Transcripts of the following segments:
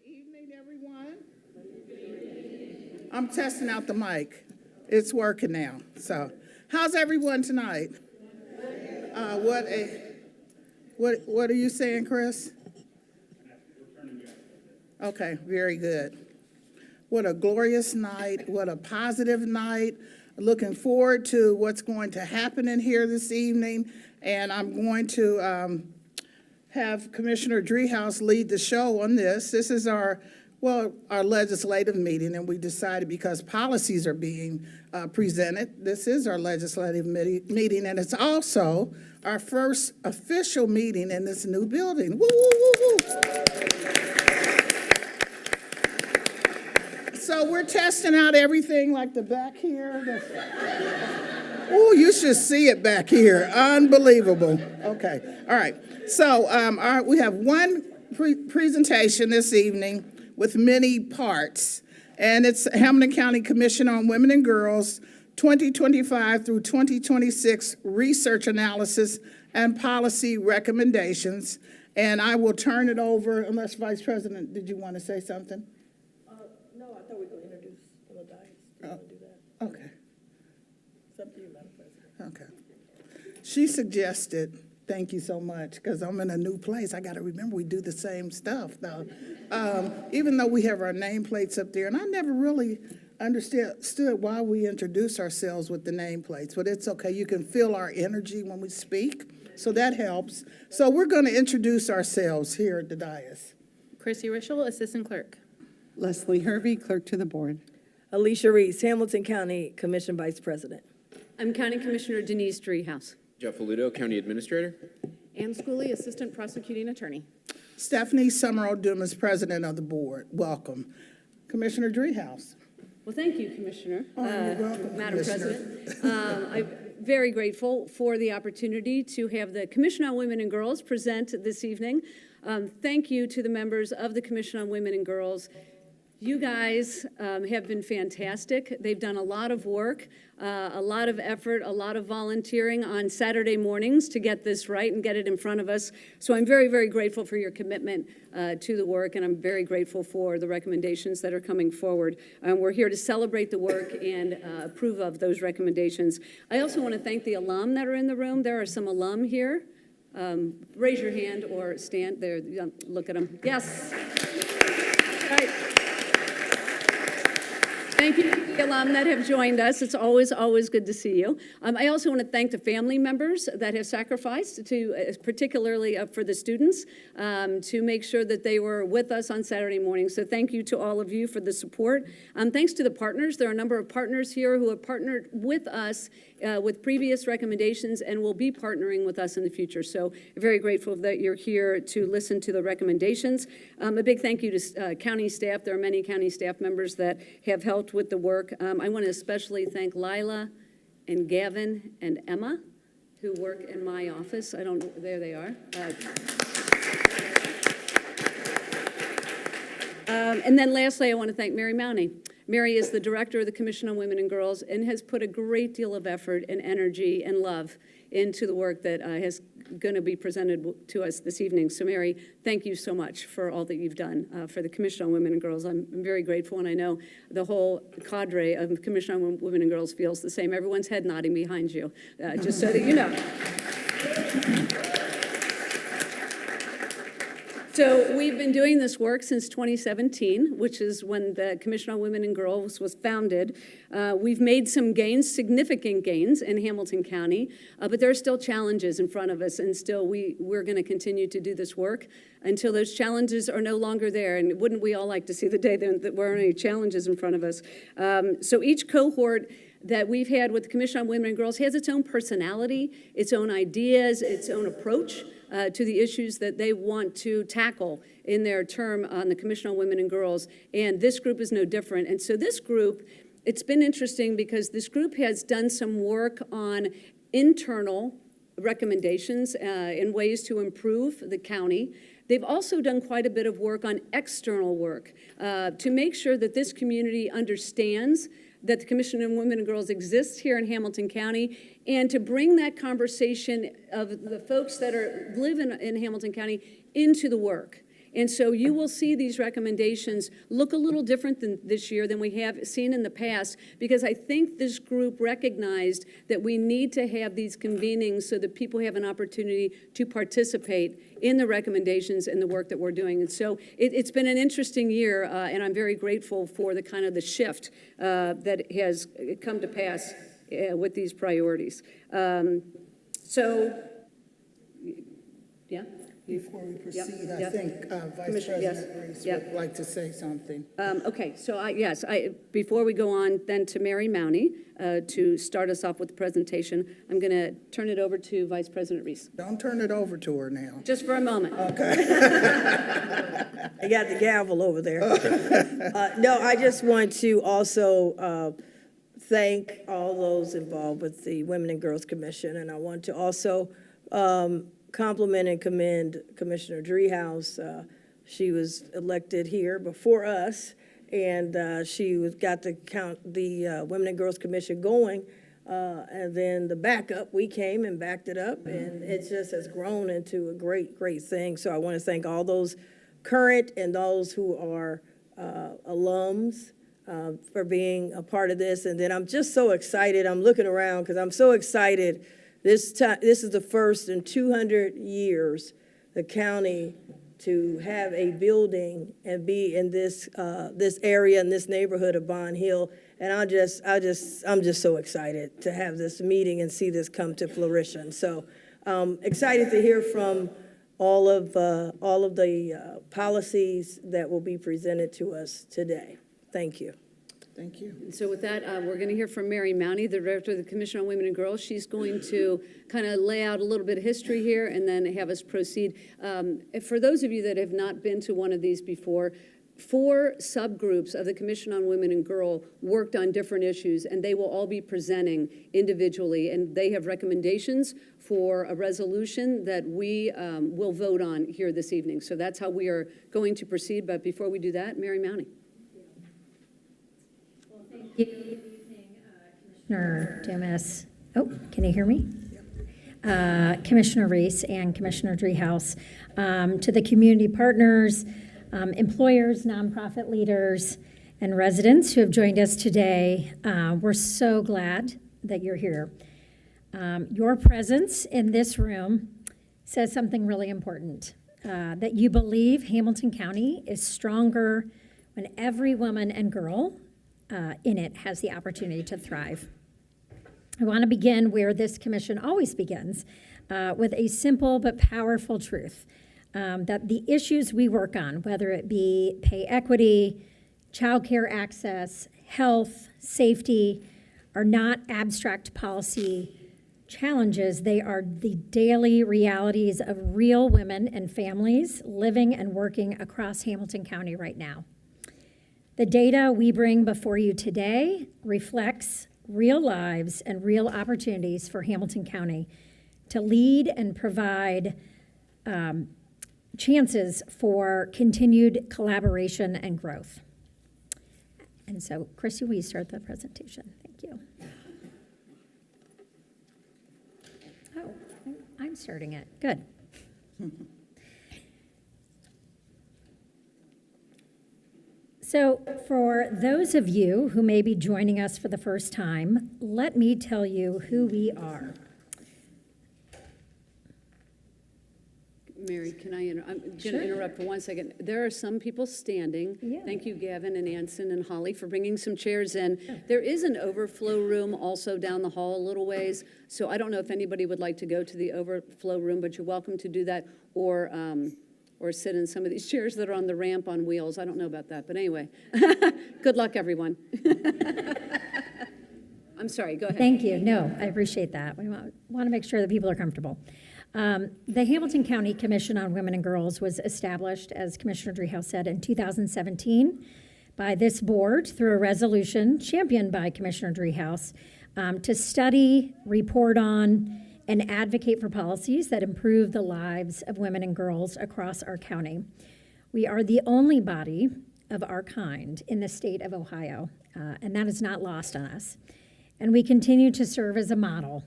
Evening, everyone. I'm testing out the mic. It's working now. So, how's everyone tonight? What are you saying, Chris? Okay, very good. What a glorious night. What a positive night. Looking forward to what's going to happen in here this evening. And I'm going to have Commissioner Driehaus lead the show on this. This is our legislative meeting, and we decided because policies are being presented, this is our legislative meeting, and it's also our first official meeting in this new building. Woo, woo, woo, woo. So we're testing out everything like the back here. Oh, you should see it back here. Unbelievable. Okay. All right. So we have one presentation this evening with many parts, and it's Hamilton County Commission on Women and Girls 2025 through 2026 Research Analysis and Policy Recommendations. And I will turn it over, unless Vice President, did you want to say something? No, I thought we were going to introduce the dice. Do you want to do that? Okay. It's up to you, Madam President. Okay. She suggested, thank you so much, because I'm in a new place. I got to remember we do the same stuff, though. Even though we have our nameplates up there, and I never really understood why we introduce ourselves with the nameplates, but it's okay. You can feel our energy when we speak, so that helps. So we're going to introduce ourselves here at the dais. Chrissy Rischel, Assistant Clerk. Leslie Hervey, Clerk to the Board. Alicia Reese, Hamilton County Commission Vice President. I'm County Commissioner Denise Driehaus. Jeff Aludo, County Administrator. Ann Schooley, Assistant Prosecuting Attorney. Stephanie Summerall Dumas, President of the Board. Welcome. Commissioner Driehaus. Well, thank you, Commissioner. Oh, you're welcome, Madam Commissioner. President. I'm very grateful for the opportunity to have the Commission on Women and Girls present this evening. Thank you to the members of the Commission on Women and Girls. You guys have been fantastic. They've done a lot of work, a lot of effort, a lot of volunteering on Saturday mornings to get this right and get it in front of us. So I'm very, very grateful for your commitment to the work, and I'm very grateful for the recommendations that are coming forward. We're here to celebrate the work and approve of those recommendations. I also want to thank the alum that are in the room. There are some alum here. Raise your hand or stand there. Look at them. Yes. All right. Thank you to the alum that have joined us. It's always good to see you. I also want to thank the family members that have sacrificed, particularly for the students, to make sure that they were with us on Saturday morning. So thank you to all of you for the support. Thanks to the partners. There are a number of partners here who have partnered with us with previous recommendations and will be partnering with us in the future. So very grateful that you're here to listen to the recommendations. A big thank you to county staff. There are many county staff members that have helped with the work. I want to especially thank Lila and Gavin and Emma, who work in my office. There they are. And then lastly, I want to thank Mary Mowney. Mary is the director of the Commission on Women and Girls and has put a great deal of effort and energy and love into the work that is going to be presented to us this evening. So Mary, thank you so much for all that you've done for the Commission on Women and Girls. I'm very grateful, and I know the whole cadre of the Commission on Women and Girls feels the same. Everyone's head nodding behind you, just so that you know. So we've been doing this work since 2017, which is when the Commission on Women and Girls was founded. We've made some gains, significant gains in Hamilton County, but there are still challenges in front of us, and still we're going to continue to do this work until those challenges are no longer there. And wouldn't we all like to see the day that there weren't any challenges in front of us? So each cohort that we've had with the Commission on Women and Girls has its own personality, its own ideas, its own approach to the issues that they want to tackle in their term on the Commission on Women and Girls. And this group is no different. And so this group, it's been interesting because this group has done some work on internal recommendations in ways to improve the county. They've also done quite a bit of work on external work to make sure that this community understands that the Commission on Women and Girls exists here in Hamilton County, and to bring that conversation of the folks that live in Hamilton County into the work. And so you will see these recommendations look a little different than this year than we have seen in the past, because I think this group recognized that we need to have these convenings so that people have an opportunity to participate in the recommendations and the work that we're doing. And so it's been an interesting year, and I'm very grateful for the kind of the shift that has come to pass with these priorities. Yeah? Before we proceed, I yep. think Vice Commissioner, yes, President Reese yep. would like to say something. Okay, so before we go on then to Mary Mowney to start us off with the presentation, I'm going to turn it over to Vice President Reese. Don't turn it over to her now. Just for a moment. I got the gavel over there. No, I just want to also thank all those involved with the Women and Girls Commission, and I want to also compliment and commend Commissioner Driehaus. She was elected here before us, and she got the Women and Girls Commission going. And then the backup, we came and backed it up, and it just has grown into a great, great thing. So I want to thank all those current and those who are alums for being a part of this. And then I'm just so excited. I'm looking around because I'm so excited. This is the first in 200 years the county to have a building and be in this area, in this neighborhood of Bond Hill. And I'm just so excited to have this meeting and see this come to fruition. So excited to hear from all of the policies that will be presented to us today. Thank you. Thank you. So with that, we're going to hear from Mary Mowney, the Director of the Commission on Women and Girls. She's going to kind of lay out a little bit of history here and then have us proceed. For those of you that have not been to one of these before, 4 subgroups of the Commission on Women and Girls worked on different issues, and they will all be presenting individually, and they have recommendations for a resolution that we will vote on here this evening. So that's how we are going to proceed. But before we do that, Mary Mowney. Good evening, Commissioner Dumas. Oh, can you hear me? Commissioner Reese and Commissioner Driehaus, to the community partners, employers, nonprofit leaders, and residents who have joined us today. We're so glad that you're here. Your presence in this room says something really important, that you believe Hamilton County is stronger when every woman and girl in it has the opportunity to thrive. I want to begin where this commission always begins, with a simple but powerful truth, that the issues we work on, whether it be pay equity, childcare access, health, safety, are not abstract policy challenges. They are the daily realities of real women and families living and working across Hamilton County right now. The data we bring before you today reflects real lives and real opportunities for Hamilton County to lead and provide chances for continued collaboration and growth. And so, Christy, will you start the presentation? Thank you. Oh, I'm starting it. Good. So for those of you who may be joining us for the first time, let me tell you who we are. Mary, I'm going Sure. to interrupt for 1 second. There are some people standing. Yeah. Thank you, Gavin and Anson and Holly, for bringing some chairs in. There is an overflow room also down the hall a little ways, so I don't know if anybody would like to go to the overflow room, but you're welcome to do that, or sit in some of these chairs that are on the ramp on wheels. I don't know about that, but anyway. Good luck, everyone. I'm sorry, go ahead. Thank you. No, I appreciate that. We want to make sure that people are comfortable. The Hamilton County Commission on Women and Girls was established, as Commissioner Driehaus said, in 2017 by this board through a resolution championed by Commissioner Driehaus to study, report on, and advocate for policies that improve the lives of women and girls across our county. We are the only body of our kind in the state of Ohio, and that is not lost on us. And we continue to serve as a model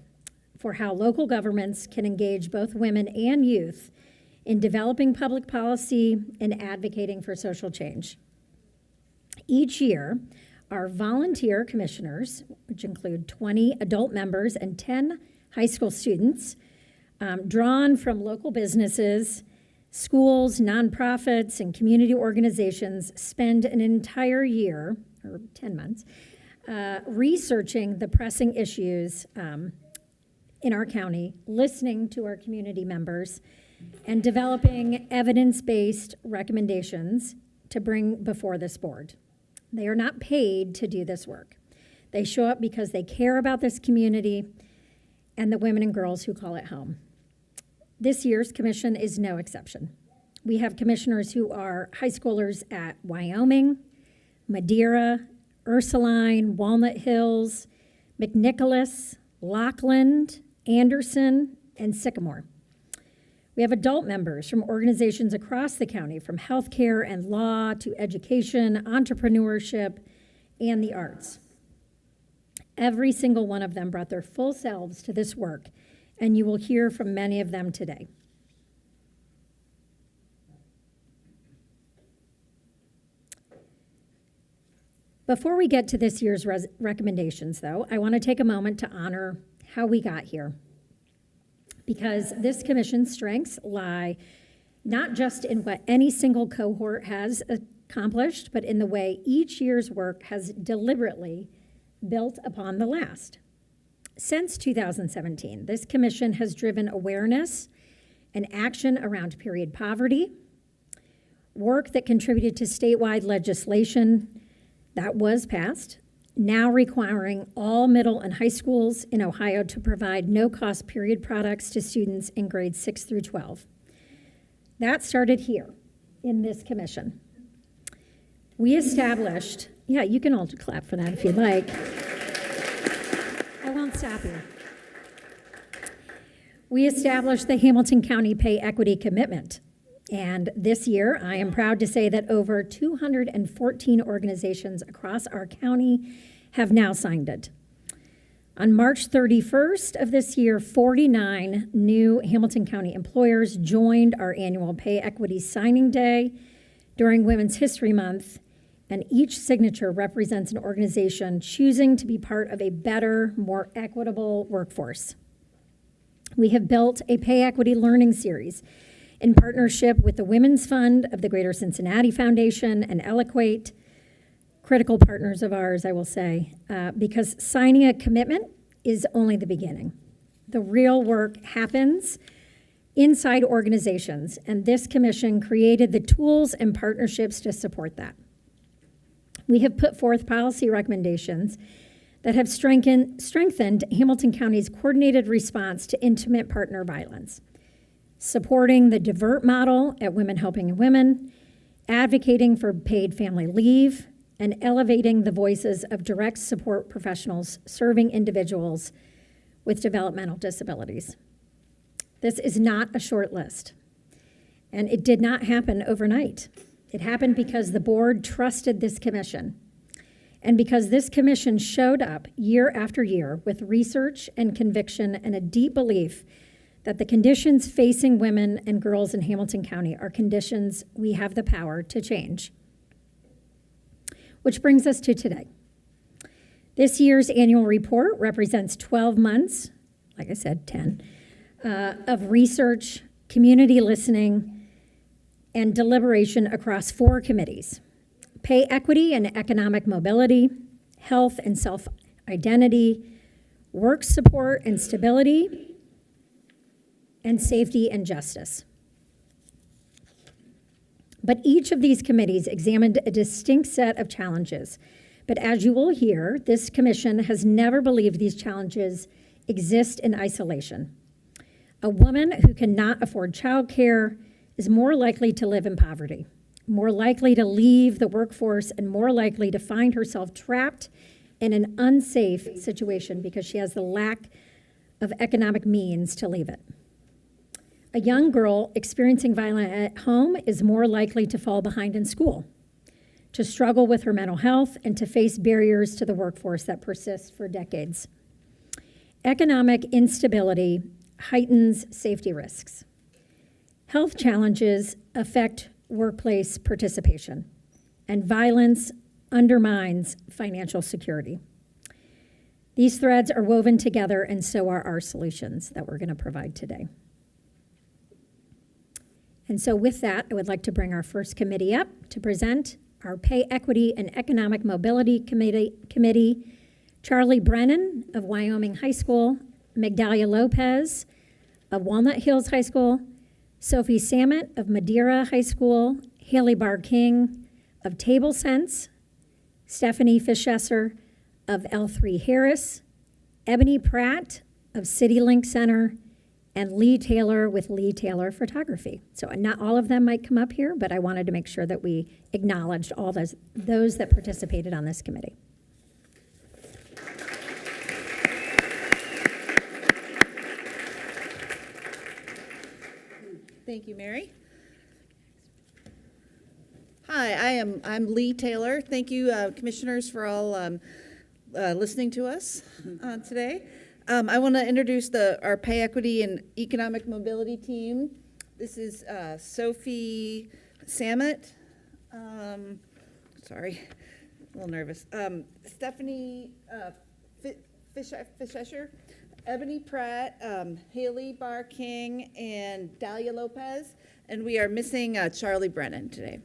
for how local governments can engage both women and youth in developing public policy and advocating for social change. Each year, our volunteer commissioners, which include 20 adult members and 10 high school students, drawn from local businesses, schools, nonprofits, and community organizations, spend an entire year, or 10 months, researching the pressing issues in our county, listening to our community members, and developing evidence-based recommendations to bring before this board. They are not paid to do this work. They show up because they care about this community and the women and girls who call it home. This year's commission is no exception. We have commissioners who are high schoolers at Wyoming, Madeira, Ursuline, Walnut Hills, McNicholas, Lockland, Anderson, and Sycamore. We have adult members from organizations across the county, from healthcare and law to education, entrepreneurship, and the arts. Every single one of them brought their full selves to this work, and you will hear from many of them today. Before we get to this year's recommendations, though, I want to take a moment to honor how we got here, because this commission's strengths lie not just in what any single cohort has accomplished, but in the way each year's work has deliberately built upon the last. Since 2017, this commission has driven awareness and action around period poverty, work that contributed to statewide legislation that was passed, now requiring all middle and high schools in Ohio to provide no-cost period products to students in grades 6 through 12. That started here in this commission. We established, yeah, you can all clap for that if you'd like. I won't stop you. We established the Hamilton County Pay Equity Commitment. And this year, I am proud to say that over 214 organizations across our county have now signed it. On March 31st of this year, 49 new Hamilton County employers joined our annual Pay Equity Signing Day during Women's History Month, and each signature represents an organization choosing to be part of a better, more equitable workforce. We have built a pay equity learning series in partnership with the Women's Fund of the Greater Cincinnati Foundation and Eloquate, critical partners of ours, I will say, because signing a commitment is only the beginning. The real work happens inside organizations, and this commission created the tools and partnerships to support that. We have put forth policy recommendations that have strengthened Hamilton County's coordinated response to intimate partner violence, supporting the DIVERT model at Women Helping Women, advocating for paid family leave, and elevating the voices of direct support professionals serving individuals with developmental disabilities. This is not a short list, and it did not happen overnight. It happened because the board trusted this commission, and because this commission showed up year after year with research and conviction and a deep belief that the conditions facing women and girls in Hamilton County are conditions we have the power to change. Which brings us to today. This year's annual report represents 12 months, like I said, 10, of research, community listening, and deliberation across 4 committees: pay equity and economic mobility, health and self-identity, work support and stability, and safety and justice. But each of these committees examined a distinct set of challenges. But as you will hear, this commission has never believed these challenges exist in isolation. A woman who cannot afford childcare is more likely to live in poverty, more likely to leave the workforce, and more likely to find herself trapped in an unsafe situation because she has the lack of economic means to leave it. A young girl experiencing violence at home is more likely to fall behind in school, to struggle with her mental health, and to face barriers to the workforce that persist for decades. Economic instability heightens safety risks. Health challenges affect workplace participation, and violence undermines financial security. These threads are woven together, and so are our solutions that we're going to provide today. And so with that, I would like to bring our first committee up to present our Pay Equity and Economic Mobility Committee, Charlie Brennan of Wyoming High School, Migdalia Lopez of Walnut Hills High School, Sophie Samet of Madeira High School, Haley Barr King of Table Sense, Stephanie Fischesser of L3 Harris, Ebony Pratt of CityLink Center, and Lee Taylor with Lee Taylor Photography. So not all of them might come up here, but I wanted to make sure that we acknowledged all those that participated on this committee. Thank you, Mary. Hi, I'm Lee Taylor. Thank you, commissioners, for all listening to us today. I want to introduce our Pay Equity and Economic Mobility team. This is Sophie Samet. Sorry, a little nervous. Stephanie Fischesser, Ebony Pratt, Haley Barr King, and Dahlia Lopez. And we are missing Charlie Brennan today.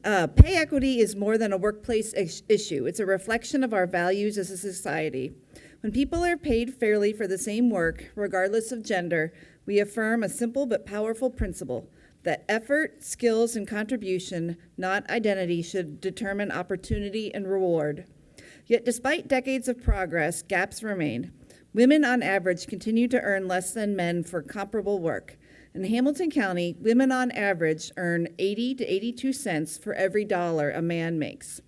Pay equity is more than a workplace issue. It's a reflection of our values as a society. When people are paid fairly for the same work, regardless of gender, we affirm a simple but powerful principle that effort, skills, and contribution, not identity, should determine opportunity and reward. Yet despite decades of progress, gaps remain. Women on average continue to earn less than men for comparable work. In Hamilton County, women on average earn 80 to 82 cents for every dollar a man makes.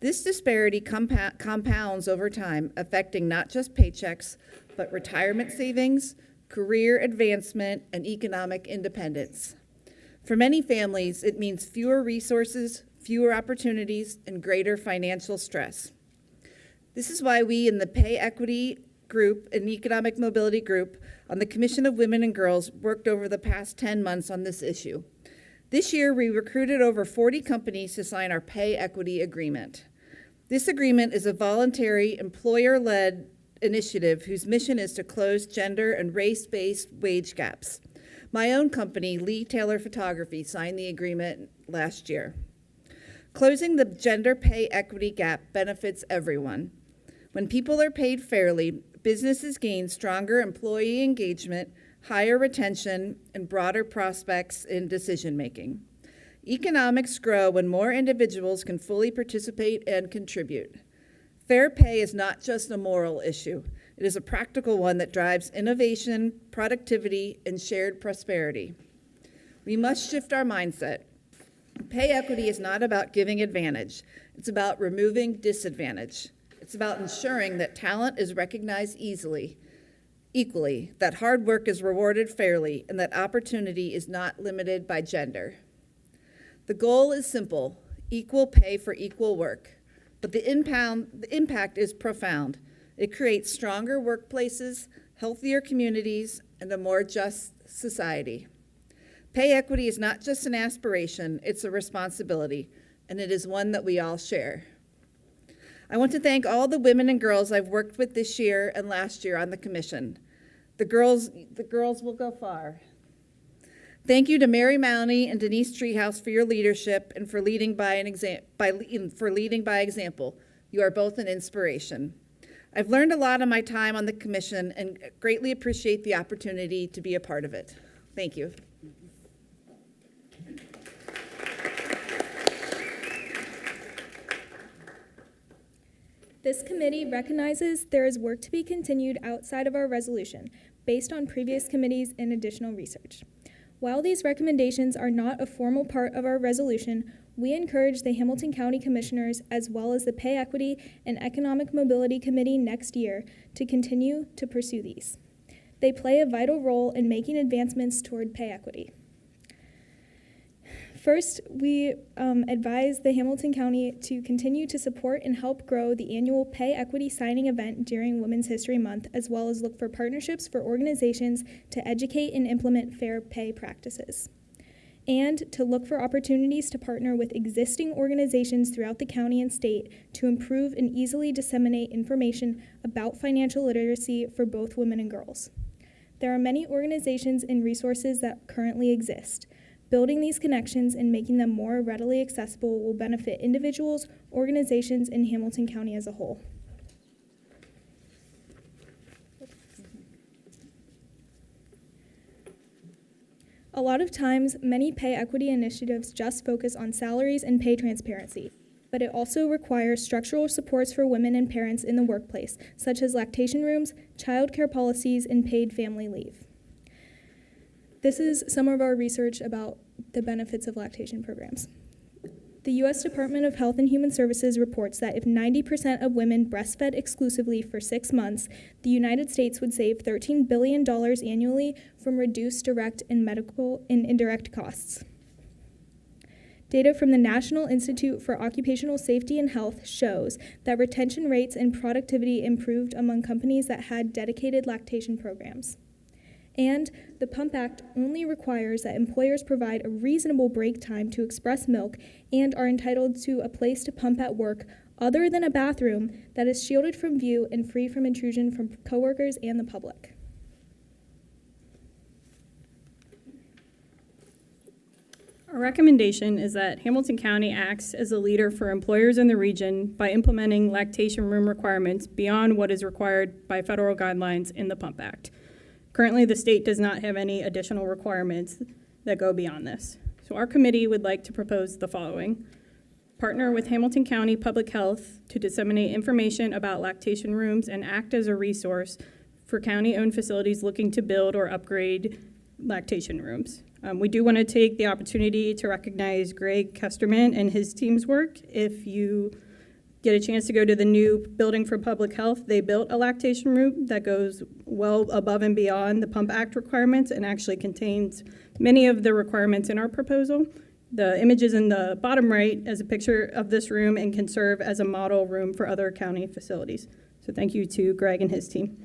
This disparity compounds over time, affecting not just paychecks, but retirement savings, career advancement, and economic independence. For many families, it means fewer resources, fewer opportunities, and greater financial stress. This is why we in the Pay Equity Group and Economic Mobility Group on the Commission of Women and Girls worked over the past 10 months on this issue. This year, we recruited over 40 companies to sign our Pay Equity Agreement. This agreement is a voluntary, employer-led initiative whose mission is to close gender and race-based wage gaps. My own company, Lee Taylor Photography, signed the agreement last year. Closing the gender pay equity gap benefits everyone. When people are paid fairly, businesses gain stronger employee engagement, higher retention, and broader prospects in decision-making. Economics grow when more individuals can fully participate and contribute. Fair pay is not just a moral issue. It is a practical one that drives innovation, productivity, and shared prosperity. We must shift our mindset. Pay equity is not about giving advantage. It's about removing disadvantage. It's about ensuring that talent is recognized equally, that hard work is rewarded fairly, and that opportunity is not limited by gender. The goal is simple: equal pay for equal work. But the impact is profound. It creates stronger workplaces, healthier communities, and a more just society. Pay equity is not just an aspiration, it's a responsibility, and it is one that we all share. I want to thank all the women and girls I've worked with this year and last year on the commission. The girls will go far. Thank you to Mary Mowney and Denise Treehouse for your leadership and for leading by example. You are both an inspiration. I've learned a lot in my time on the commission and greatly appreciate the opportunity to be a part of it. Thank you. This committee recognizes there is work to be continued outside of our resolution, based on previous committees and additional research. While these recommendations are not a formal part of our resolution, we encourage the Hamilton County Commissioners, as well as the Pay Equity and Economic Mobility Committee next year, to continue to pursue these. They play a vital role in making advancements toward pay equity. First, we advise the Hamilton County to continue to support and help grow the annual Pay Equity Signing event during Women's History Month, as well as look for partnerships for organizations to educate and implement fair pay practices. And to look for opportunities to partner with existing organizations throughout the county and state to improve and easily disseminate information about financial literacy for both women and girls. There are many organizations and resources that currently exist. Building these connections and making them more readily accessible will benefit individuals, organizations, and Hamilton County as a whole. A lot of times, many pay equity initiatives just focus on salaries and pay transparency, but it also requires structural supports for women and parents in the workplace, such as lactation rooms, child care policies, and paid family leave. This is some of our research about the benefits of lactation programs. The U.S. Department of Health and Human Services reports that if 90% of women breastfed exclusively for 6 months, the United States would save $13 billion annually from reduced direct and medical and indirect costs. Data from the National Institute for Occupational Safety and Health shows that retention rates and productivity improved among companies that had dedicated lactation programs. And the Pump Act only requires that employers provide a reasonable break time to express milk and are entitled to a place to pump at work other than a bathroom that is shielded from view and free from intrusion from coworkers and the public. Our recommendation is that Hamilton County acts as a leader for employers in the region by implementing lactation room requirements beyond what is required by federal guidelines in the Pump Act. Currently, the state does not have any additional requirements that go beyond this. So our committee would like to propose the following. Partner with Hamilton County Public Health to disseminate information about lactation rooms and act as a resource for county-owned facilities looking to build or upgrade lactation rooms. We do want to take the opportunity to recognize Greg Kesterman and his team's work. If you get a chance to go to the new building for public health, they built a lactation room that goes well above and beyond the Pump Act requirements and actually contains many of the requirements in our proposal. The image is in the bottom right as a picture of this room and can serve as a model room for other county facilities. So thank you to Greg and his team.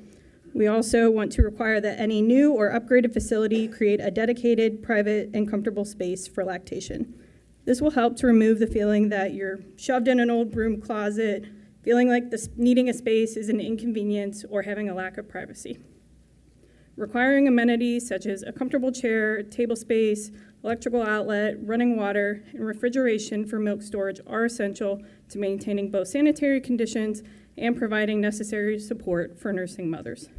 We also want to require that any new or upgraded facility create a dedicated, private, and comfortable space for lactation. This will help to remove the feeling that you're shoved in an old broom closet, feeling like needing a space is an inconvenience or having a lack of privacy. Requiring amenities such as a comfortable chair, table space, electrical outlet, running water, and refrigeration for milk storage are essential to maintaining both sanitary conditions and providing necessary support for nursing mothers.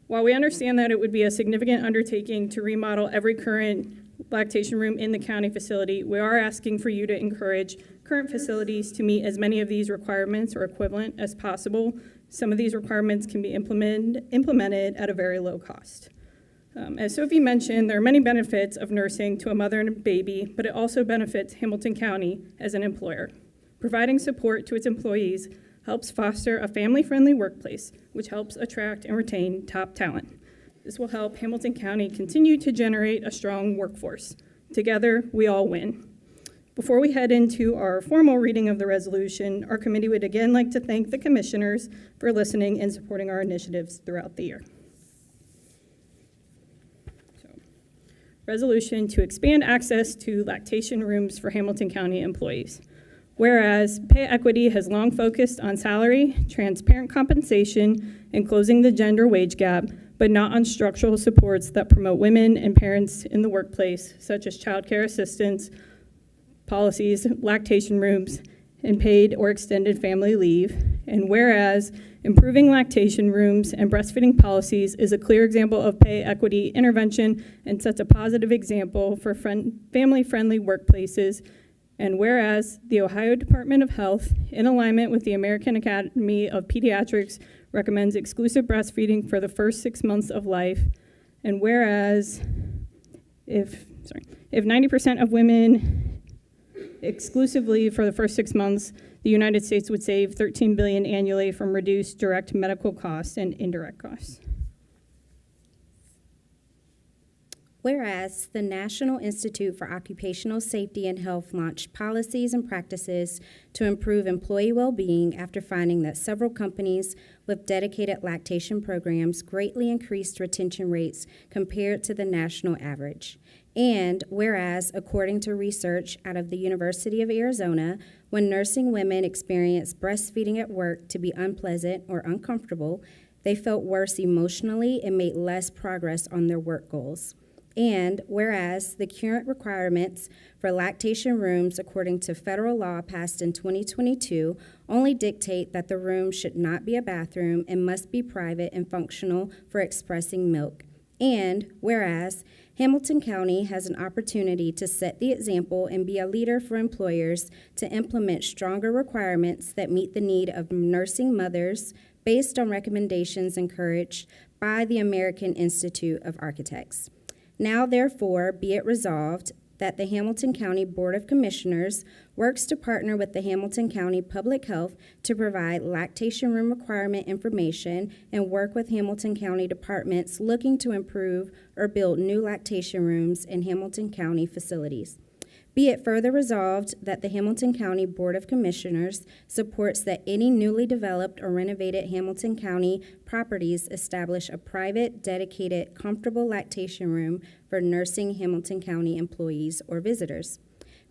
While we understand that it would be a significant undertaking to remodel every current lactation room in the county facility, we are asking for you to encourage current facilities to meet as many of these requirements or equivalent as possible. Some of these requirements can be implemented at a very low cost. As Sophie mentioned, there are many benefits of nursing to a mother and a baby, but it also benefits Hamilton County as an employer. Providing support to its employees helps foster a family-friendly workplace, which helps attract and retain top talent. This will help Hamilton County continue to generate a strong workforce. Together, we all win. Before we head into our formal reading of the resolution, our committee would again like to thank the commissioners for listening and supporting our initiatives throughout the year. Resolution to expand access to lactation rooms for Hamilton County employees. Whereas pay equity has long focused on salary, transparent compensation, and closing the gender wage gap, but not on structural supports that promote women and parents in the workplace, such as child care assistance, policies, lactation rooms, and paid or extended family leave. And whereas improving lactation rooms and breastfeeding policies is a clear example of pay equity intervention and sets a positive example for family-friendly workplaces. And whereas the Ohio Department of Health, in alignment with the American Academy of Pediatrics, recommends exclusive breastfeeding for the first 6 months of life. And whereas if 90% of women exclusively for the first 6 months, the United States would save $13 billion annually from reduced direct medical costs and indirect costs. Whereas the National Institute for Occupational Safety and Health launched policies and practices to improve employee well-being after finding that several companies with dedicated lactation programs greatly increased retention rates compared to the national average. And whereas, according to research out of the University of Arizona, when nursing women experience breastfeeding at work to be unpleasant or uncomfortable, they felt worse emotionally and made less progress on their work goals. And whereas the current requirements for lactation rooms, according to federal law passed in 2022, only dictate that the room should not be a bathroom and must be private and functional for expressing milk. And whereas Hamilton County has an opportunity to set the example and be a leader for employers to implement stronger requirements that meet the need of nursing mothers based on recommendations encouraged by the American Institute of Architects. Now, therefore, be it resolved that the Hamilton County Board of Commissioners works to partner with the Hamilton County Public Health to provide lactation room requirement information and work with Hamilton County departments looking to improve or build new lactation rooms in Hamilton County facilities. Be it further resolved that the Hamilton County Board of Commissioners supports that any newly developed or renovated Hamilton County properties establish a private, dedicated, comfortable lactation room for nursing Hamilton County employees or visitors.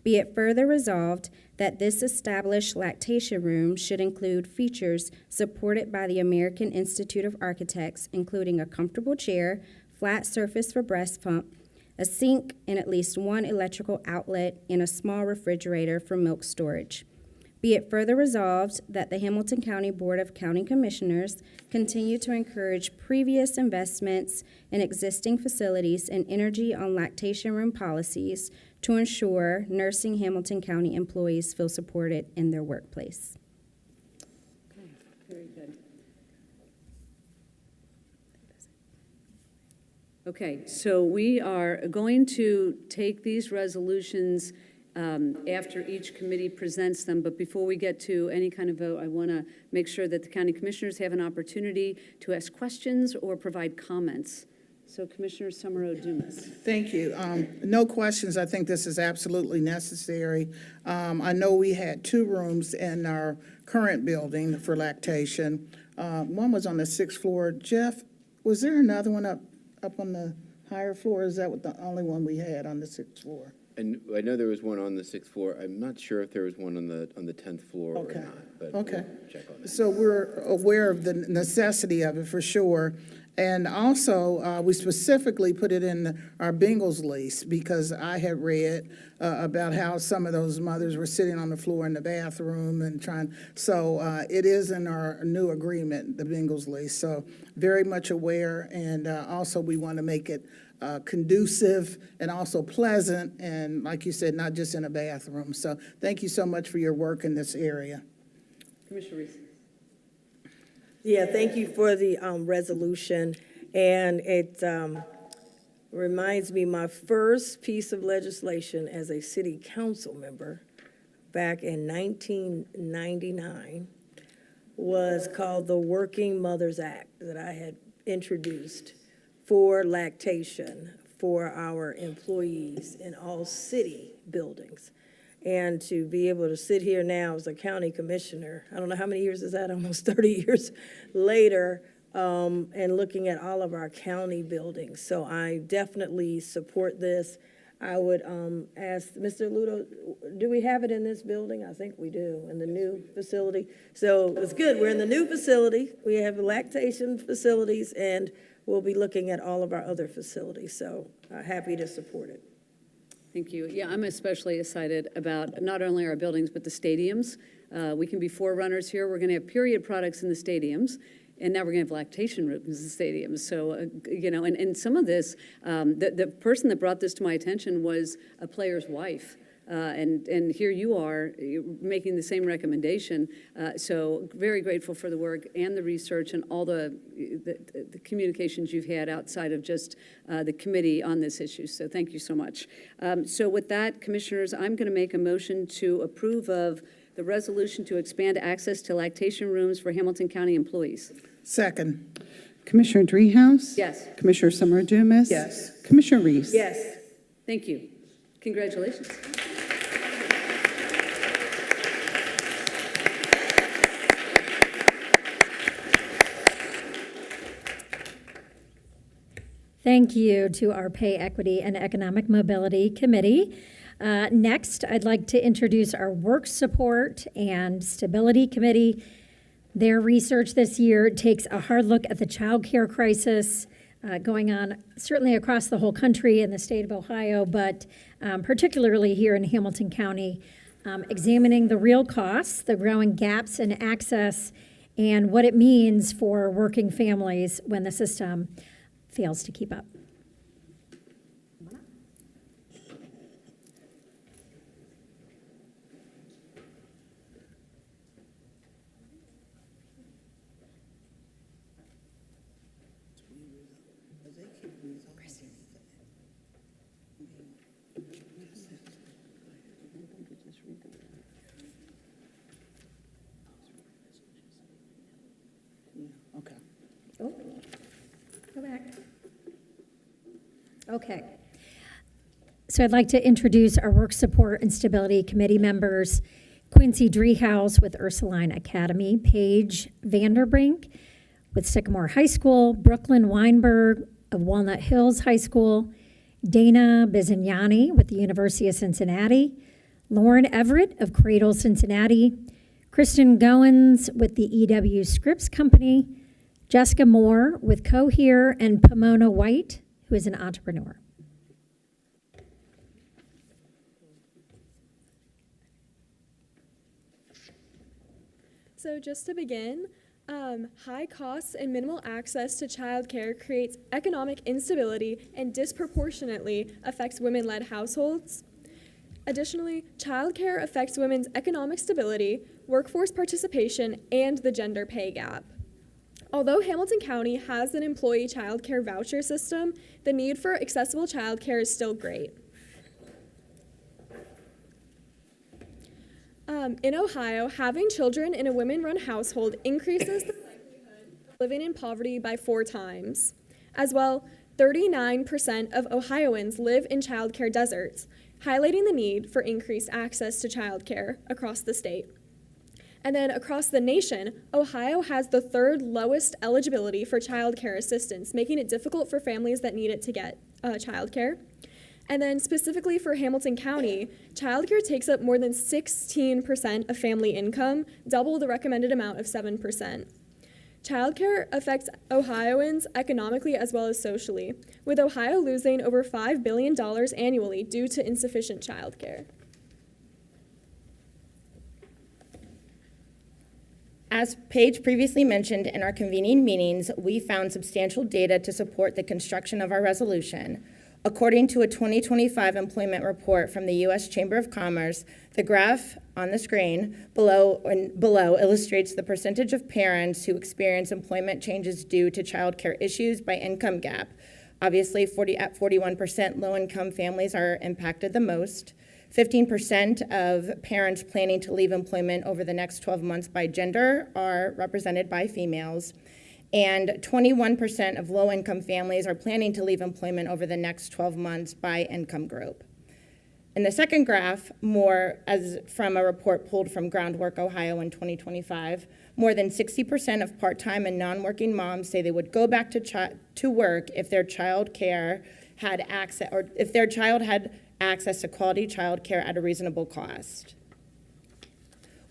Be it further resolved that this established lactation room should include features supported by the American Institute of Architects, including a comfortable chair, flat surface for breast pump, a sink, and at least one electrical outlet, and a small refrigerator for milk storage. Be it further resolved that the Hamilton County Board of County Commissioners continue to encourage previous investments in existing facilities and energy on lactation room policies to ensure nursing Hamilton County employees feel supported in their workplace. Okay, very good. Okay, so we are going to take these resolutions after each committee presents them, but before we get to any kind of vote, I want to make sure that the county commissioners have an opportunity to ask questions or provide comments. So Commissioner Summerall Dumas. Thank you. No questions. I think this is absolutely necessary. I know we had 2 rooms in our current building for lactation. One was on the 6th floor. Jeff, was there another one up on the higher floor? Is that the only one we had on the 6th floor? And I know there was one on the 6th floor. I'm not sure if there was one on the 10th floor or not, but Okay. we'll check on that. So we're aware of the necessity of it for sure. And also, we specifically put it in our Bengals lease because I had read about how some of those mothers were sitting on the floor in the bathroom and trying. So it is in our new agreement, the Bengals lease. So very much aware. And also we want to make it conducive and also pleasant. And like you said, not just in a bathroom. So thank you so much for your work in this area. Commissioner Reese. Yeah, thank you for the resolution, and it reminds me my first piece of legislation as a city council member back in 1999 was called the Working Mothers Act that I had introduced for lactation for our employees in all city buildings. And to be able to sit here now as a county commissioner, I don't know how many years is that, almost 30 years later, and looking at all of our county buildings. So I definitely support this. I would ask Mr. Ludo, do we have it in this building? I think we do, in the new facility. So it's good, we're in the new facility. We have lactation facilities, and we'll be looking at all of our other facilities. So happy to support it. Thank you. Yeah, I'm especially excited about not only our buildings, but the stadiums. We can be forerunners here. We're going to have period products in the stadiums, and now we're going to have lactation rooms in the stadiums. So, and some of this, the person that brought this to my attention was a player's wife. And here you are making the same recommendation. So very grateful for the work and the research and all the communications you've had outside of just the committee on this issue. So thank you so much. So with that, commissioners, I'm going to make a motion to approve of the resolution to expand access to lactation rooms for Hamilton County employees. Second. Commissioner Dreehouse? Yes. Commissioner Summer Dumas? Yes. Commissioner Reese? Yes. Thank you. Congratulations. Thank you to our Pay Equity and Economic Mobility Committee. Next, I'd like to introduce our Work Support and Stability Committee. Their research this year takes a hard look at the child care crisis going on certainly across the whole country in the state of Ohio, but particularly here in Hamilton County, examining the real costs, the growing gaps in access, and what it means for working families when the system fails to keep up. Okay. Oh, go back. Okay. So I'd like to introduce our Work Support and Stability Committee members, Quincy Dreehouse with Ursuline Academy, Paige Vanderbrink with Sycamore High School, Brooklyn Weinberg of Walnut Hills High School, Dana Bizignani with the University of Cincinnati, Lauren Everett of Cradle Cincinnati, Kristen Goins with the EW Scripps Company, Jessica Moore with Cohere, and Pomona White, who is an entrepreneur. So just to begin, high costs and minimal access to childcare creates economic instability and disproportionately affects women-led households. Additionally, childcare affects women's economic stability, workforce participation, and the gender pay gap. Although Hamilton County has an employee childcare voucher system, the need for accessible childcare is still great. In Ohio, having children in a women-run household increases the likelihood of living in poverty by 4 times. As well, 39% of Ohioans live in childcare deserts, highlighting the need for increased access to childcare across the state. And then across the nation, Ohio has the 3rd lowest eligibility for childcare assistance, making it difficult for families that need it to get childcare. And then specifically for Hamilton County, childcare takes up more than 16% of family income, double the recommended amount of 7%. Childcare affects Ohioans economically as well as socially, with Ohio losing over $5 billion annually due to insufficient childcare. As Paige previously mentioned in our convening meetings, we found substantial data to support the construction of our resolution. According to a 2025 employment report from the U.S. Chamber of Commerce, the graph on the screen below illustrates the percentage of parents who experience employment changes due to childcare issues by income gap. Obviously, at 41%, low-income families are impacted the most. 15% of parents planning to leave employment over the next 12 months by gender are represented by females. And 21% of low-income families are planning to leave employment over the next 12 months by income group. In the second graph, more as from a report pulled from Groundwork Ohio in 2025, more than 60% of part-time and non-working moms say they would go back to work if their child care had access, or if their child had access to quality child care at a reasonable cost.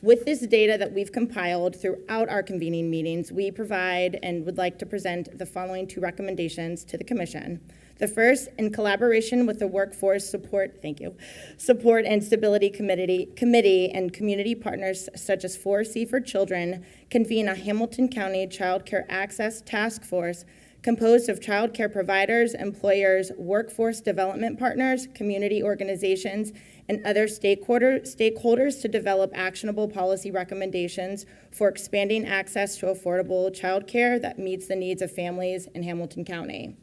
With this data that we've compiled throughout our convening meetings, we provide and would like to present the following 2 recommendations to the Commission. The first, in collaboration with the Workforce Support and Stability Committee and community partners such as 4C for Children, convene a Hamilton County Child Care Access Task Force composed of child care providers, employers, workforce development partners, community organizations, and other stakeholders to develop actionable policy recommendations for expanding access to affordable child care that meets the needs of families in Hamilton County.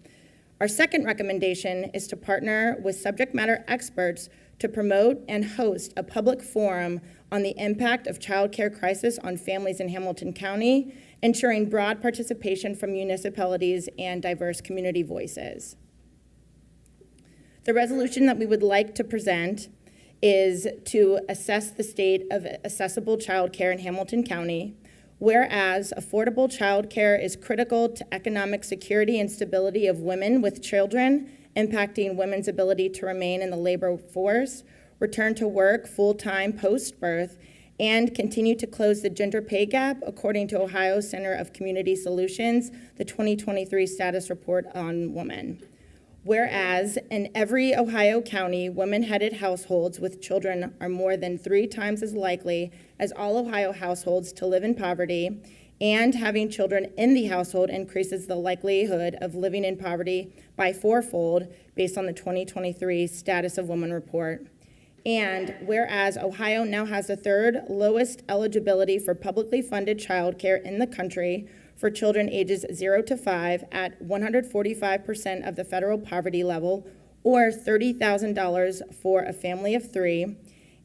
Our second recommendation is to partner with subject matter experts to promote and host a public forum on the impact of child care crisis on families in Hamilton County, ensuring broad participation from municipalities and diverse community voices. The resolution that we would like to present is to assess the state of accessible child care in Hamilton County, whereas affordable child care is critical to economic security and stability of women with children, impacting women's ability to remain in the labor force, return to work full-time post-birth, and continue to close the gender pay gap, according to Ohio Center of Community Solutions, the 2023 status report on women. Whereas in every Ohio county, women-headed households with children are more than 3 times as likely as all Ohio households to live in poverty, and having children in the household increases the likelihood of living in poverty by 4-fold based on the 2023 Status of Women report. And whereas Ohio now has the 3rd lowest eligibility for publicly funded childcare in the country for children ages 0 to 5 at 145% of the federal poverty level, or $30,000 for a family of 3.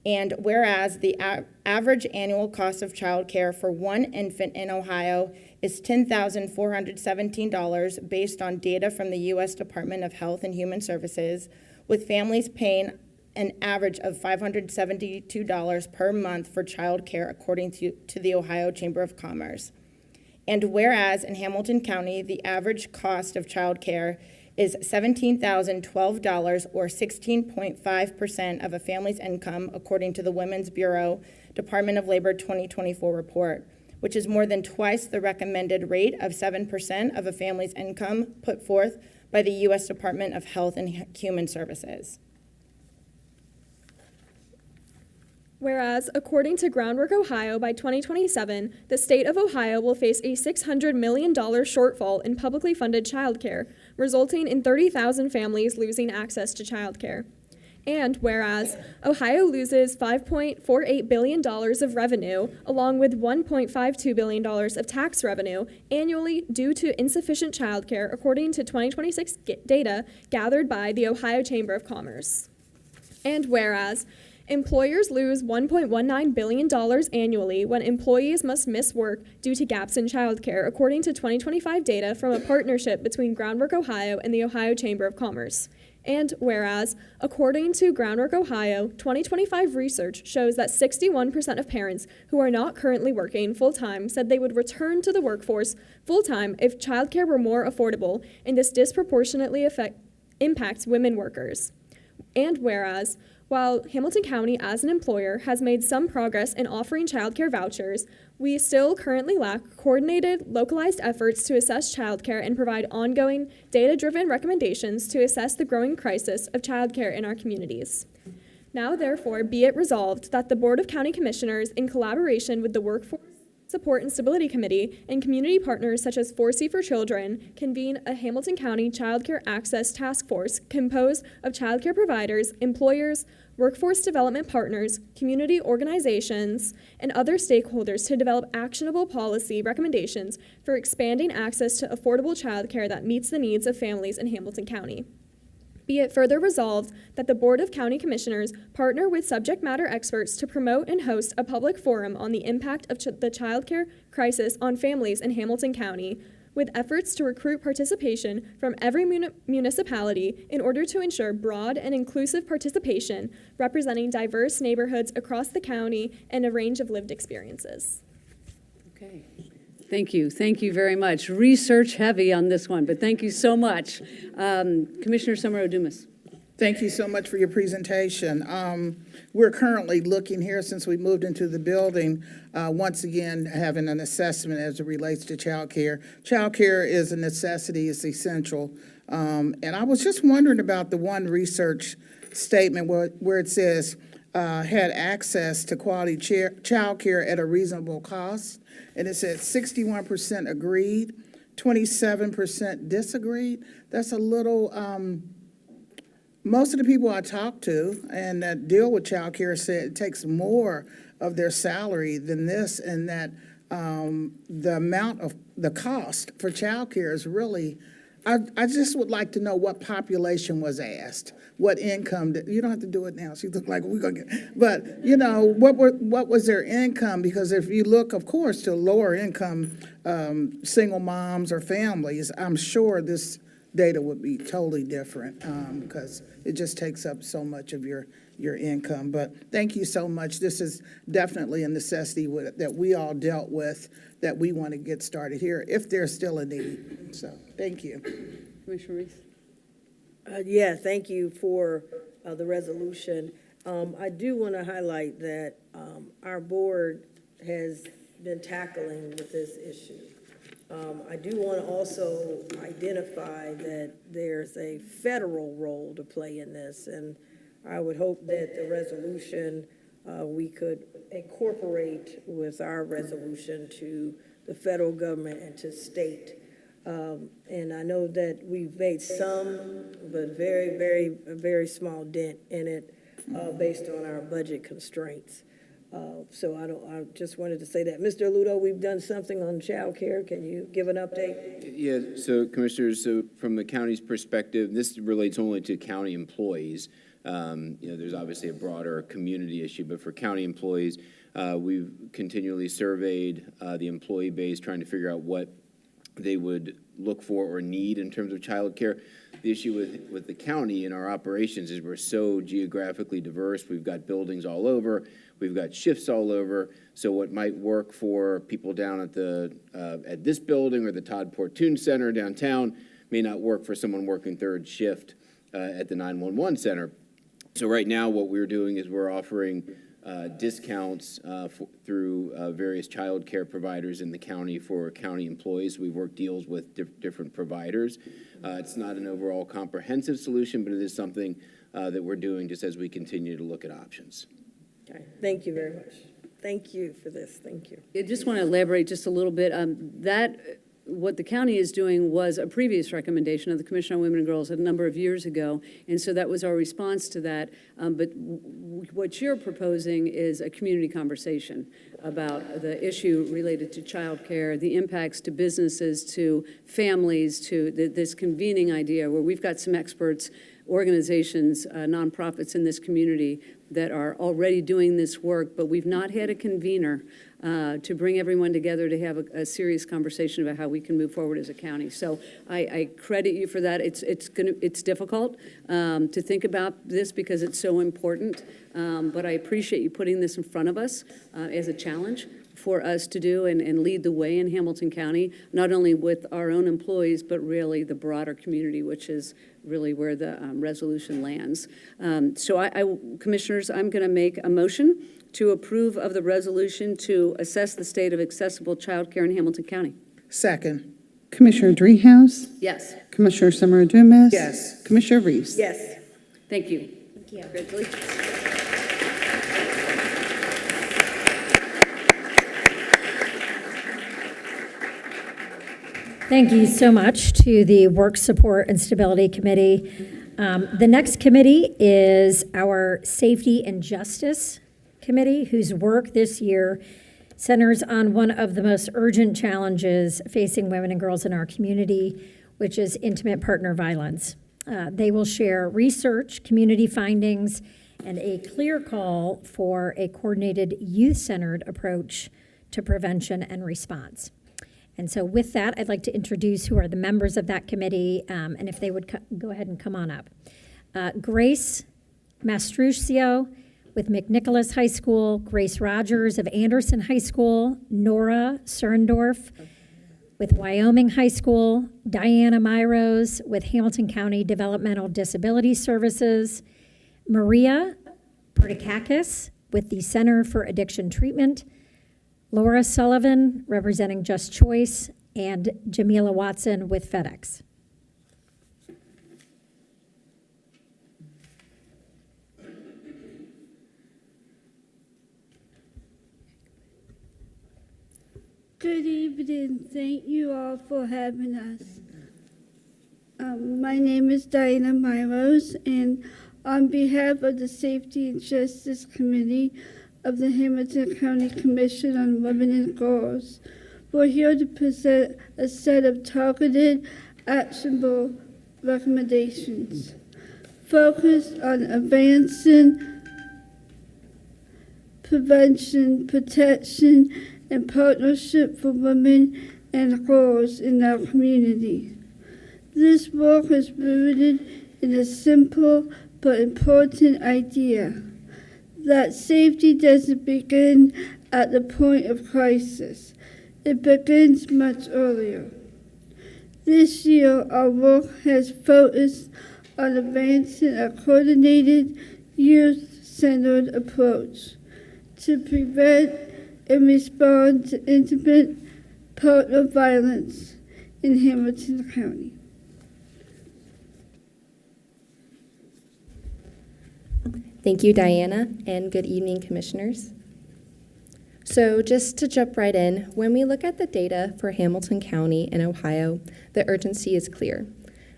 And whereas the average annual cost of childcare for one infant in Ohio is $10,417 based on data from the U.S. Department of Health and Human Services, with families paying an average of $572 per month for child care, according to the Ohio Chamber of Commerce. And whereas in Hamilton County, the average cost of child care is $17,012, or 16.5% of a family's income, according to the Women's Bureau Department of Labor 2024 report, which is more than twice the recommended rate of 7% of a family's income put forth by the U.S. Department of Health and Human Services. Whereas, according to Groundwork Ohio, by 2027, the state of Ohio will face a $600 million shortfall in publicly funded childcare, resulting in 30,000 families losing access to childcare. And whereas Ohio loses $5.48 billion of revenue, along with $1.52 billion of tax revenue annually due to insufficient childcare, according to 2026 data gathered by the Ohio Chamber of Commerce. And whereas employers lose $1.19 billion annually when employees must miss work due to gaps in childcare, according to 2025 data from a partnership between Groundwork Ohio and the Ohio Chamber of Commerce. And whereas, according to Groundwork Ohio, 2025 research shows that 61% of parents who are not currently working full-time said they would return to the workforce full-time if childcare were more affordable, and this disproportionately impacts women workers. And whereas, while Hamilton County as an employer has made some progress in offering childcare vouchers, we still currently lack coordinated, localized efforts to assess childcare and provide ongoing, data-driven recommendations to assess the growing crisis of childcare in our communities. Now, therefore, be it resolved that the Board of County Commissioners, in collaboration with the Workforce Support and Stability Committee and community partners such as 4C for Children, convene a Hamilton County Child Care Access Task Force composed of childcare providers, employers, workforce development partners, community organizations, and other stakeholders to develop actionable policy recommendations for expanding access to affordable childcare that meets the needs of families in Hamilton County. Be it further resolved that the Board of County Commissioners partner with subject matter experts to promote and host a public forum on the impact of the childcare crisis on families in Hamilton County, with efforts to recruit participation from every municipality in order to ensure broad and inclusive participation representing diverse neighborhoods across the county and a range of lived experiences. Okay. Thank you. Thank you very much. Research heavy on this one, but thank you so much. Commissioner Summer Odumas. Thank you so much for your presentation. We're currently looking here, since we moved into the building, once again having an assessment as it relates to child care. Child care is a necessity, it's essential. And I was just wondering about the one research statement where it says, had access to quality child care at a reasonable cost. And it said 61% agreed, 27% disagreed. That's a little, most of the people I talk to and that deal with child care said it takes more of their salary than this, and that the amount of the cost for child care is really I just would like to know what population was asked, what income, you don't have to do it now, she looked like we're gonna get, but, you know, what was their income? Because if you look, of course, to lower income, single moms or families, I'm sure this data would be totally different, because it just takes up so much of your income. But thank you so much. This is definitely a necessity that we all dealt with, that we want to get started here, if there's still a need. So, thank you. Commissioner Reese? Yeah, thank you for the resolution. I do want to highlight that our board has been tackling with this issue. I do want to also identify that there's a federal role to play in this, and I would hope that the resolution we could incorporate with our resolution to the federal government and to state. And I know that we've made some, but a very small dent in it based on our budget constraints. So I just wanted to say that. Mr. Ludo, we've done something on child care. Can you give an update? Yeah, so Commissioners, so from the county's perspective, this relates only to county employees. There's obviously a broader community issue, but for county employees, we've continually surveyed the employee base, trying to figure out what they would look for or need in terms of child care. The issue with the county and our operations is we're so geographically diverse. We've got buildings all over. We've got shifts all over. So what might work for people down at at this building or the Todd Portune Center downtown may not work for someone working third shift at the 911 center. So right now what we're doing is we're offering discounts through various child care providers in the county for county employees. We've worked deals with different providers. It's not an overall comprehensive solution, but it is something that we're doing just as we continue to look at options. Okay, thank you very much. Thank you for this. Thank you. I just want to elaborate just a little bit. What the county is doing was a previous recommendation of the Commission on Women and Girls a number of years ago, and so that was our response to that. But what you're proposing is a community conversation about the issue related to child care, the impacts to businesses, to families, to this convening idea where we've got some experts, organizations, nonprofits in this community that are already doing this work, but we've not had a convener to bring everyone together to have a serious conversation about how we can move forward as a county. So I credit you for that. It's difficult to think about this because it's so important, but I appreciate you putting this in front of us as a challenge for us to do and lead the way in Hamilton County, not only with our own employees, but really the broader community, which is really where the resolution lands. So Commissioners, I'm going to make a motion to approve of the resolution to assess the state of accessible child care in Hamilton County. Second. Commissioner Dreehouse? Yes. Commissioner Summer Dumas? Yes. Commissioner Reese? Yes. Thank you. Thank you. Congratulations. Thank you so much to the Work Support and Stability Committee. The next committee is our Safety and Justice Committee, whose work this year centers on one of the most urgent challenges facing women and girls in our community, which is intimate partner violence. They will share research, community findings, and a clear call for a coordinated youth-centered approach to prevention and response. And so with that, I'd like to introduce who are the members of that committee, and if they would go ahead and come on up. Grace Mastruccio with McNicholas High School, Grace Rogers of Anderson High School, Nora Surendorf with Wyoming High School, Diana Myros with Hamilton County Developmental Disability Services, Maria Pertikakis with the Center for Addiction Treatment, Laura Sullivan, representing Just Choice, and Jamila Watson with FedEx. Good evening. Thank you all for having us. My name is Diana Myros, and on behalf of the Safety and Justice Committee of the Hamilton County Commission on Women and Girls, we're here to present a set of targeted actionable recommendations focused on advancing prevention, protection, and partnership for women and girls in our community. This work is rooted in a simple but important idea that safety doesn't begin at the point of crisis. It begins much earlier. This year, our work has focused on advancing a coordinated, youth-centered approach to prevent and respond to intimate partner violence in Hamilton County. Thank you, Diana, and good evening, commissioners. So just to jump right in, when we look at the data for Hamilton County and Ohio, the urgency is clear.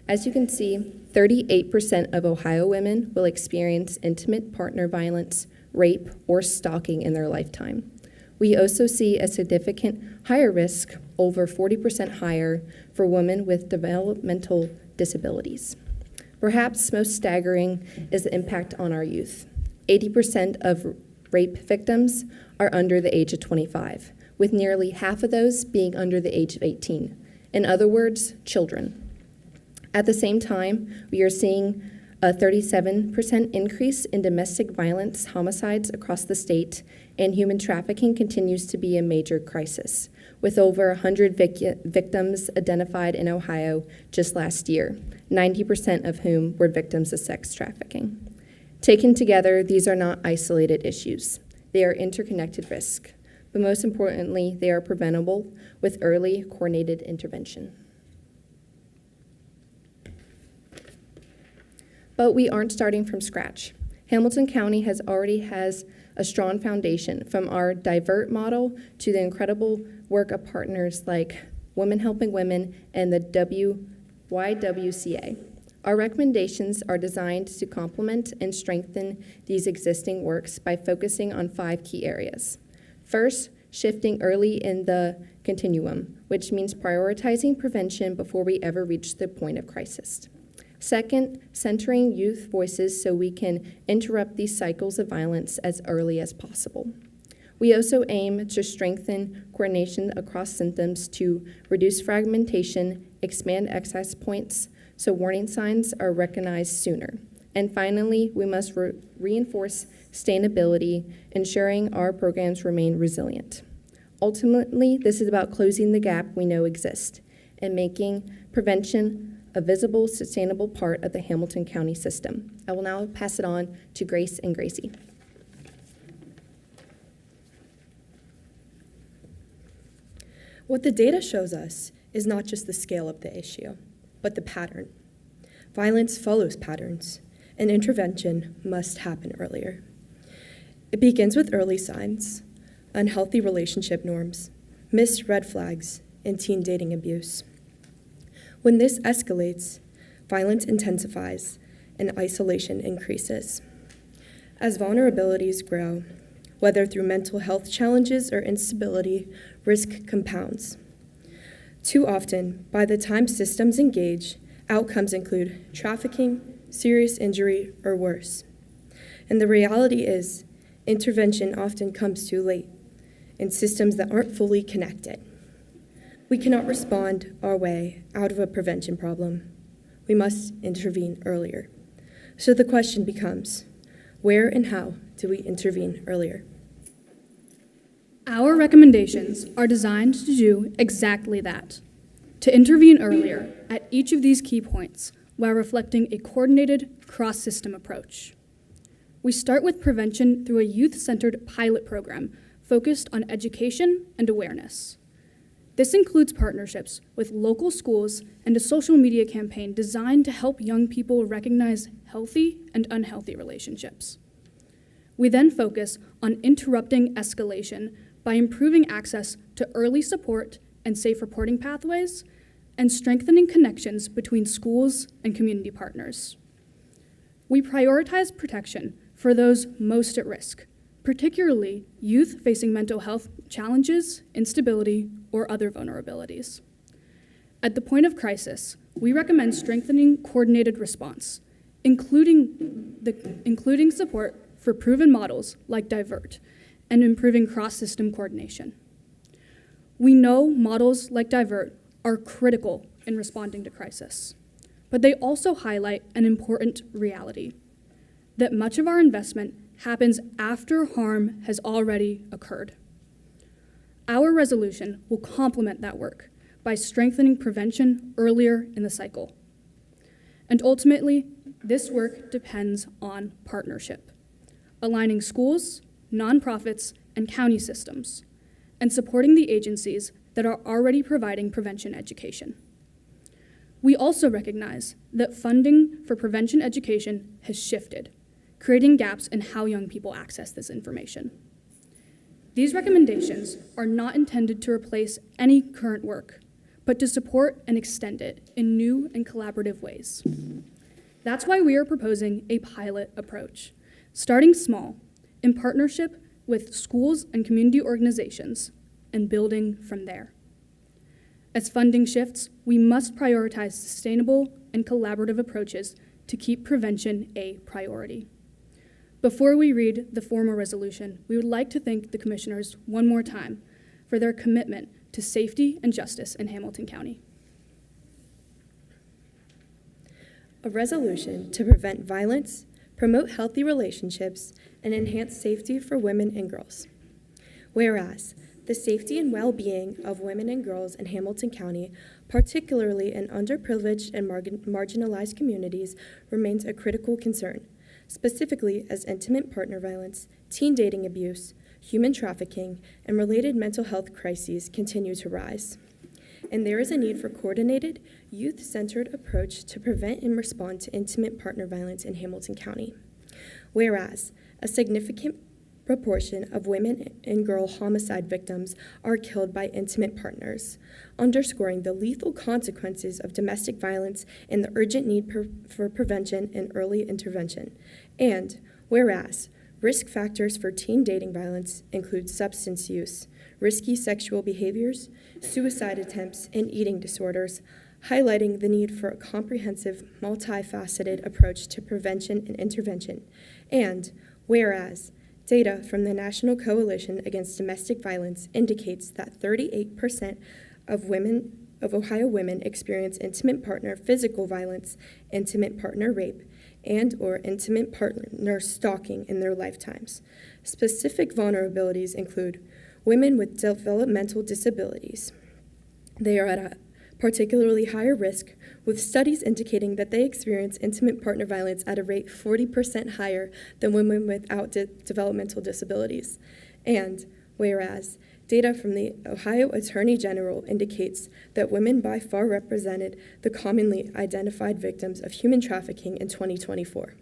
As you can see, 38% of Ohio women will experience intimate partner violence, rape, or stalking in their lifetime. We also see a significant higher risk, over 40% higher, for women with developmental disabilities. Perhaps most staggering is the impact on our youth. 80% of rape victims are under the age of 25, with nearly half of those being under the age of 18. In other words, children. At the same time, we are seeing a 37% increase in domestic violence homicides across the state, and human trafficking continues to be a major crisis, with over 100 victims identified in Ohio just last year, 90% of whom were victims of sex trafficking. Taken together, these are not isolated issues. They are interconnected risks, but most importantly, they are preventable with early coordinated intervention. But we aren't starting from scratch. Hamilton County already has a strong foundation, from our divert model to the incredible work of partners like Women Helping Women and the YWCA. Our recommendations are designed to complement and strengthen these existing works by focusing on 5 key areas. First, shifting early in the continuum, which means prioritizing prevention before we ever reach the point of crisis. Second, centering youth voices so we can interrupt these cycles of violence as early as possible. We also aim to strengthen coordination across systems to reduce fragmentation, expand access points, so warning signs are recognized sooner. And finally, we must reinforce sustainability, ensuring our programs remain resilient. Ultimately, this is about closing the gap we know exists and making prevention a visible, sustainable part of the Hamilton County system. I will now pass it on to Grace and Gracie. What the data shows us is not just the scale of the issue, but the pattern. Violence follows patterns, and intervention must happen earlier. It begins with early signs, unhealthy relationship norms, missed red flags, and teen dating abuse. When this escalates, violence intensifies and isolation increases. As vulnerabilities grow, whether through mental health challenges or instability, risk compounds. Too often, by the time systems engage, outcomes include trafficking, serious injury, or worse. And the reality is, intervention often comes too late in systems that aren't fully connected. We cannot respond our way out of a prevention problem. We must intervene earlier. So the question becomes, where and how do we intervene earlier? Our recommendations are designed to do exactly that, to intervene earlier at each of these key points while reflecting a coordinated cross-system approach. We start with prevention through a youth-centered pilot program focused on education and awareness. This includes partnerships with local schools and a social media campaign designed to help young people recognize healthy and unhealthy relationships. We then focus on interrupting escalation by improving access to early support and safe reporting pathways, and strengthening connections between schools and community partners. We prioritize protection for those most at risk, particularly youth facing mental health challenges, instability, or other vulnerabilities. At the point of crisis, we recommend strengthening coordinated response, including support for proven models like Divert, and improving cross-system coordination. We know models like Divert are critical in responding to crisis, but they also highlight an important reality, that much of our investment happens after harm has already occurred. Our resolution will complement that work by strengthening prevention earlier in the cycle. And ultimately, this work depends on partnership, aligning schools, nonprofits, and county systems, and supporting the agencies that are already providing prevention education. We also recognize that funding for prevention education has shifted, creating gaps in how young people access this information. These recommendations are not intended to replace any current work, but to support and extend it in new and collaborative ways. That's why we are proposing a pilot approach, starting small, in partnership with schools and community organizations, and building from there. As funding shifts, we must prioritize sustainable and collaborative approaches to keep prevention a priority. Before we read the formal resolution, we would like to thank the commissioners one more time for their commitment to safety and justice in Hamilton County. A resolution to prevent violence, promote healthy relationships, and enhance safety for women and girls. Whereas, the safety and well-being of women and girls in Hamilton County, particularly in underprivileged and marginalized communities, remains a critical concern, specifically as intimate partner violence, teen dating abuse, human trafficking, and related mental health crises continue to rise. And there is a need for coordinated, youth-centered approach to prevent and respond to intimate partner violence in Hamilton County. Whereas, a significant proportion of women and girl homicide victims are killed by intimate partners, underscoring the lethal consequences of domestic violence and the urgent need for prevention and early intervention. And whereas, risk factors for teen dating violence include substance use, risky sexual behaviors, suicide attempts, and eating disorders, highlighting the need for a comprehensive, multifaceted approach to prevention and intervention. And whereas, data from the National Coalition Against Domestic Violence indicates that 38% of Ohio women experience intimate partner physical violence, intimate partner rape, and/or intimate partner stalking in their lifetimes. Specific vulnerabilities include women with developmental disabilities. They are at a particularly higher risk, with studies indicating that they experience intimate partner violence at a rate 40% higher than women without developmental disabilities. And whereas data from the Ohio Attorney General indicates that women by far represented the commonly identified victims of human trafficking in 2024.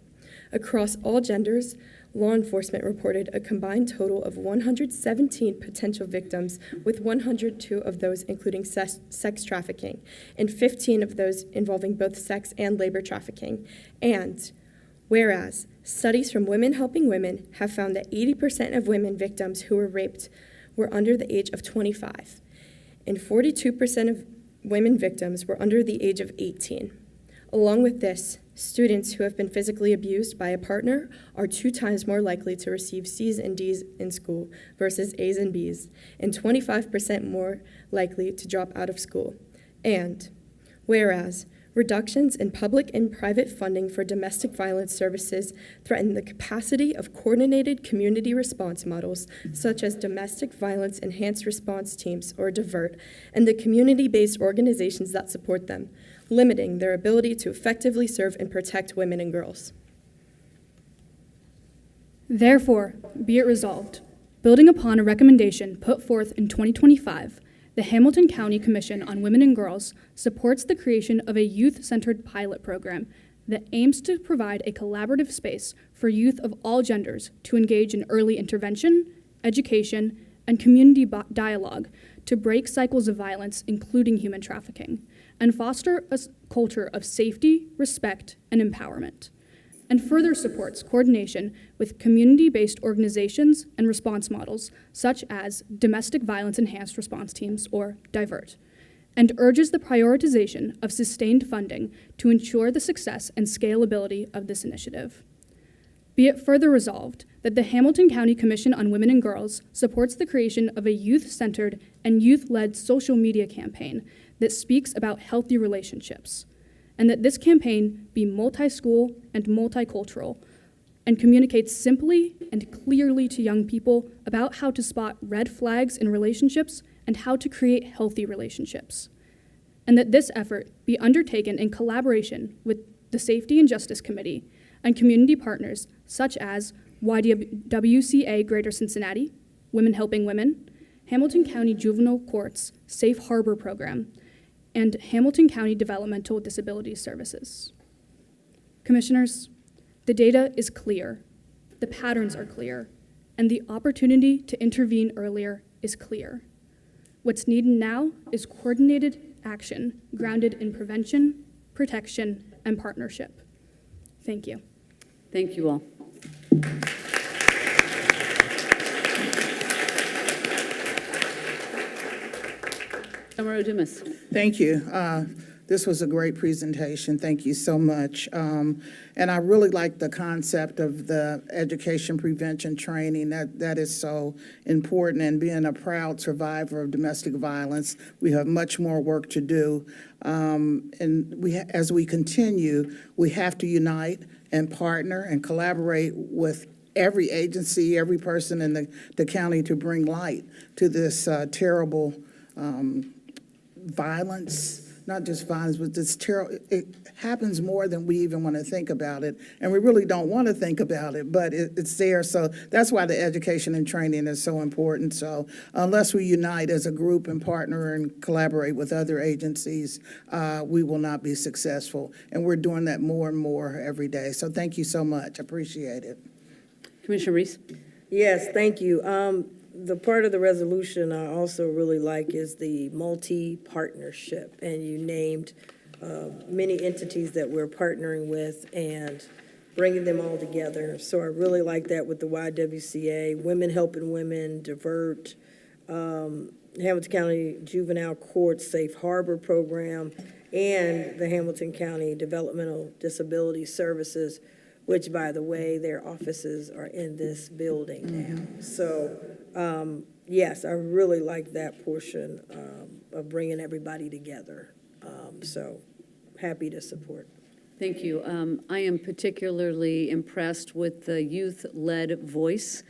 Across all genders, law enforcement reported a combined total of 117 potential victims, with 102 of those including sex trafficking, and 15 of those involving both sex and labor trafficking. And whereas studies from Women Helping Women have found that 80% of women victims who were raped were under the age of 25, and 42% of women victims were under the age of 18. Along with this, students who have been physically abused by a partner are 2 times more likely to receive C's and D's in school versus A's and B's, and 25% more likely to drop out of school. And whereas reductions in public and private funding for domestic violence services threaten the capacity of coordinated community response models, such as domestic violence enhanced response teams, or DIVERT, and the community-based organizations that support them, limiting their ability to effectively serve and protect women and girls. Therefore, be it resolved, building upon a recommendation put forth in 2025, the Hamilton County Commission on Women and Girls supports the creation of a youth-centered pilot program that aims to provide a collaborative space for youth of all genders to engage in early intervention, education, and community dialogue to break cycles of violence, including human trafficking, and foster a culture of safety, respect, and empowerment, and further supports coordination with community-based organizations and response models, such as Domestic Violence Enhanced Response Teams, or DIVERT, and urges the prioritization of sustained funding to ensure the success and scalability of this initiative. Be it further resolved that the Hamilton County Commission on Women and Girls supports the creation of a youth-centered and youth-led social media campaign that speaks about healthy relationships, and that this campaign be multi-school and multicultural, and communicates simply and clearly to young people about how to spot red flags in relationships and how to create healthy relationships. And that this effort be undertaken in collaboration with the Safety and Justice Committee and community partners such as YWCA Greater Cincinnati, Women Helping Women, Hamilton County Juvenile Courts Safe Harbor Program, and Hamilton County Developmental Disability Services. Commissioners, the data is clear, the patterns are clear, and the opportunity to intervene earlier is clear. What's needed now is coordinated action grounded in prevention, protection, and partnership. Thank you. Thank you all. Summer Dumas. Thank you. This was a great presentation. Thank you so much. And I really like the concept of the education prevention training. That is so important. And being a proud survivor of domestic violence, we have much more work to do. And as we continue, we have to unite and partner and collaborate with every agency, every person in the county to bring light to this terrible violence. Not just violence, but this terrible, it happens more than we even want to think about it. And we really don't want to think about it, but it's there. So that's why the education and training is so important. So unless we unite as a group and partner and collaborate with other agencies, we will not be successful. And we're doing that more and more every day. So thank you so much. Appreciate it. Commissioner Reese? Yes, thank you. The part of the resolution I also really like is the multi-partnership, and you named many entities that we're partnering with and bringing them all together. So I really like that with the YWCA, Women Helping Women, Divert, Hamilton County Juvenile Court Safe Harbor Program, and the Hamilton County Developmental Disability Services, which, by the way, their offices are in this building now. So, yes, I really like that portion of bringing everybody together. So, happy to support. Thank you. I am particularly impressed with the youth-led voice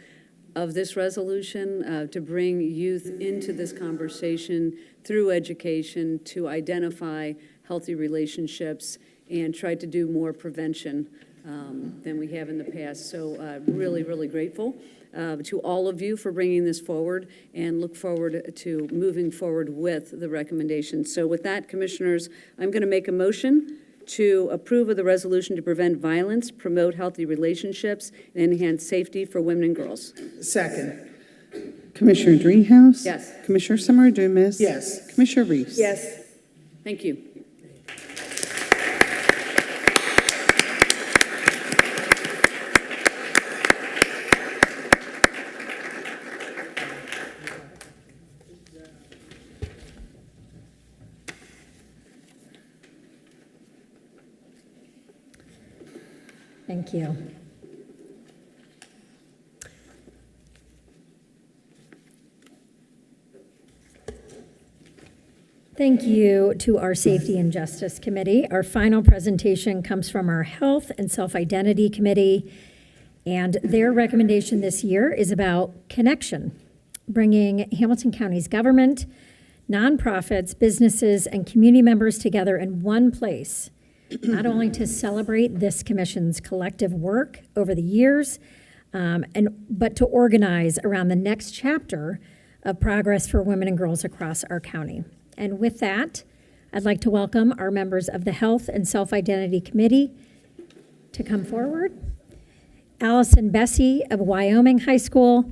of this resolution, to bring youth into this conversation through education to identify healthy relationships and try to do more prevention than we have in the past. So really, really grateful to all of you for bringing this forward, and look forward to moving forward with the recommendations. So with that, commissioners, I'm going to make a motion to approve of the resolution to prevent violence, promote healthy relationships, and enhance safety for women and girls. Second. Commissioner Dreehouse? Yes. Commissioner Summer Dumas? Yes. Commissioner Reese? Yes. Thank you. Thank you. Thank you to our Safety and Justice Committee. Our final presentation comes from our Health and Self-Identity Committee, and their recommendation this year is about connection, bringing Hamilton County's government, nonprofits, businesses, and community members together in one place, not only to celebrate this commission's collective work over the years, but to organize around the next chapter of progress for women and girls across our county. And with that, I'd like to welcome our members of the Health and Self-Identity Committee to come forward. Allison Bessie of Wyoming High School,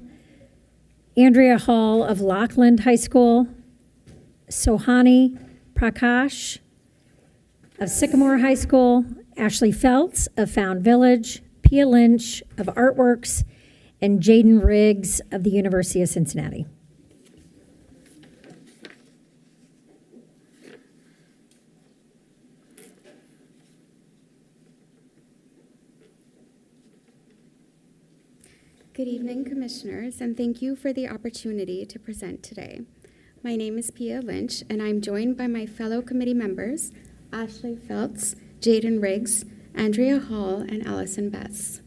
Andrea Hall of Lockland High School, Sohani Prakash of Sycamore High School, Ashley Feltz of Found Village, Pia Lynch of Artworks, and Jaden Riggs of the University of Cincinnati. Good evening, Commissioners, and thank you for the opportunity to present today. My name is Pia Lynch, and I'm joined by my fellow committee members, Ashley Feltz, Jaden Riggs, Andrea Hall, and Allison Bess.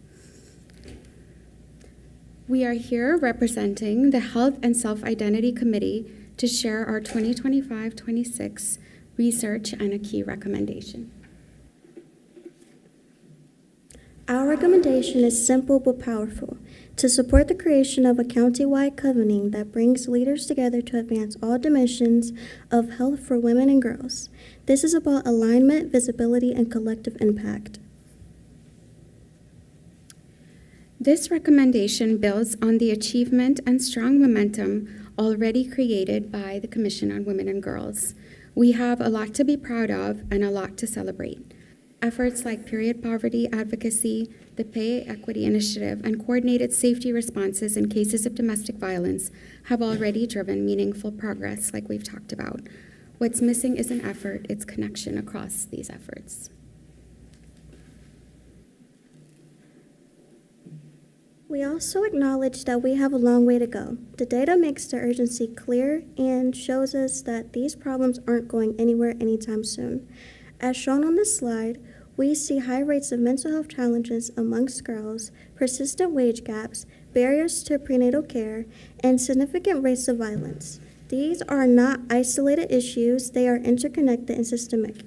We are here representing the Health and Self-Identity Committee to share our 2025-26 research and a key recommendation. Our recommendation is simple but powerful: to support the creation of a county-wide covenant that brings leaders together to advance all dimensions of health for women and girls. This is about alignment, visibility, and collective impact. This recommendation builds on the achievement and strong momentum already created by the Commission on Women and Girls. We have a lot to be proud of and a lot to celebrate. Efforts like period poverty advocacy, the Pay Equity Initiative, and coordinated safety responses in cases of domestic violence have already driven meaningful progress, like we've talked about. What's missing isn't effort, it's connection across these efforts. We also acknowledge that we have a long way to go. The data makes the urgency clear and shows us that these problems aren't going anywhere anytime soon. As shown on this slide, we see high rates of mental health challenges amongst girls, persistent wage gaps, barriers to prenatal care, and significant rates of violence. These are not isolated issues, they are interconnected and systemic.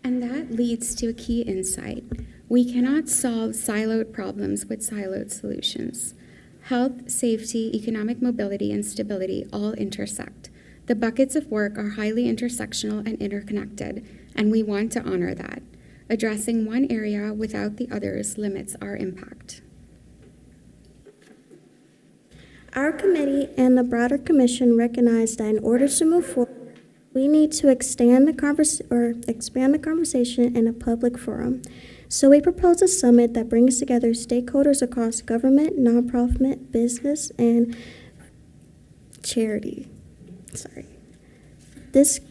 And that leads to a key insight. We cannot solve siloed problems with siloed solutions. Health, safety, economic mobility, and stability all intersect. The buckets of work are highly intersectional and interconnected, and we want to honor that. Addressing one area without the others limits our impact. Our committee and the broader commission recognize that in order to move forward, we need to expand the conversation in a public forum. So we propose a summit that brings together stakeholders across government, nonprofit, business, and charity. This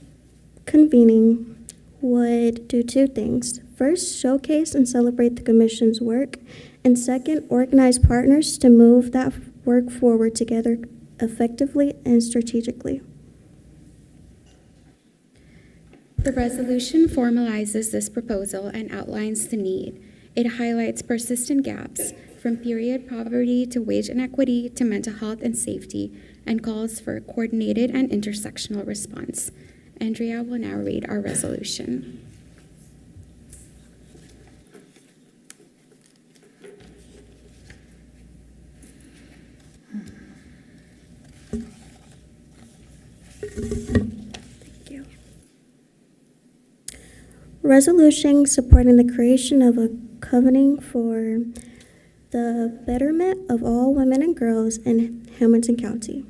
convening would do two things. First, showcase and celebrate the Commission's work, and second, organize partners to move that work forward together effectively and strategically. The resolution formalizes this proposal and outlines the need. It highlights persistent gaps, from period poverty to wage inequity to mental health and safety, and calls for a coordinated and intersectional response. Andrea will now read our resolution. Resolution supporting the creation of a covenant for the betterment of all women and girls in Hamilton County.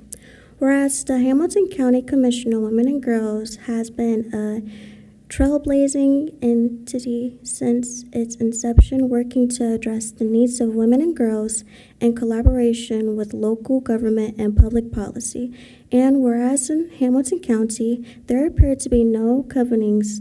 Whereas the Hamilton County Commission on Women and Girls has been a trailblazing entity since its inception, working to address the needs of women and girls in collaboration with local government and public policy. And whereas in Hamilton County, there appear to be no convenings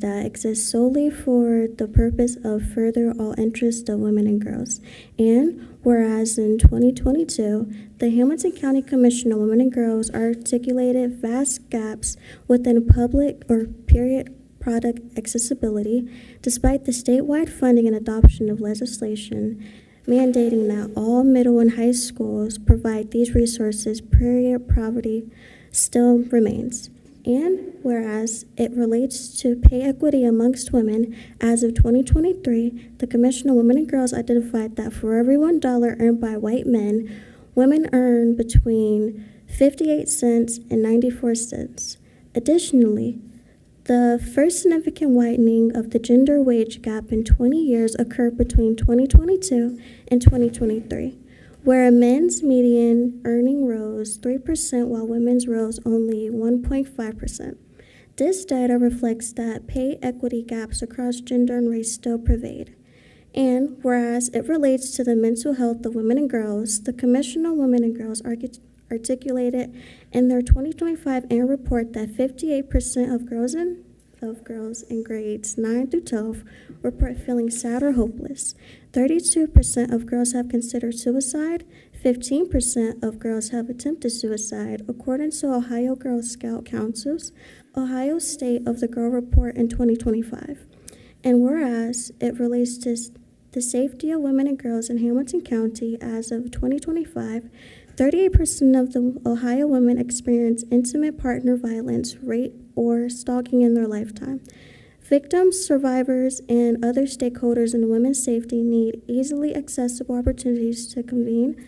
that exist solely for the purpose of further all interests of women and girls. And whereas in 2022, the Hamilton County Commission on Women and Girls articulated vast gaps within public or period product accessibility, despite the statewide funding and adoption of legislation mandating that all middle and high schools provide these resources, period poverty still remains. And whereas it relates to pay equity amongst women, as of 2023, the Commission on Women and Girls identified that for every $1 earned by white men, women earn between 58 cents and 94 cents. Additionally, the first significant widening of the gender wage gap in 20 years occurred between 2022 and 2023. Where a men's median earning rose 3% while women's rose only 1.5%. This data reflects that pay equity gaps across gender and race still pervade. And whereas it relates to the mental health of women and girls, the Commission on Women and Girls articulated in their 2025 annual report that 58% of girls in of girls in grades 9 through 12 report feeling sad or hopeless. 32% of girls have considered suicide. 15% of girls have attempted suicide, according to Ohio Girl Scout Council's Ohio State of the Girl Report in 2025. And whereas it relates to the safety of women and girls in Hamilton County as of 2025, 38% of the Ohio women experience intimate partner violence, rape, or stalking in their lifetime. Victims, survivors, and other stakeholders in women's safety need easily accessible opportunities to convene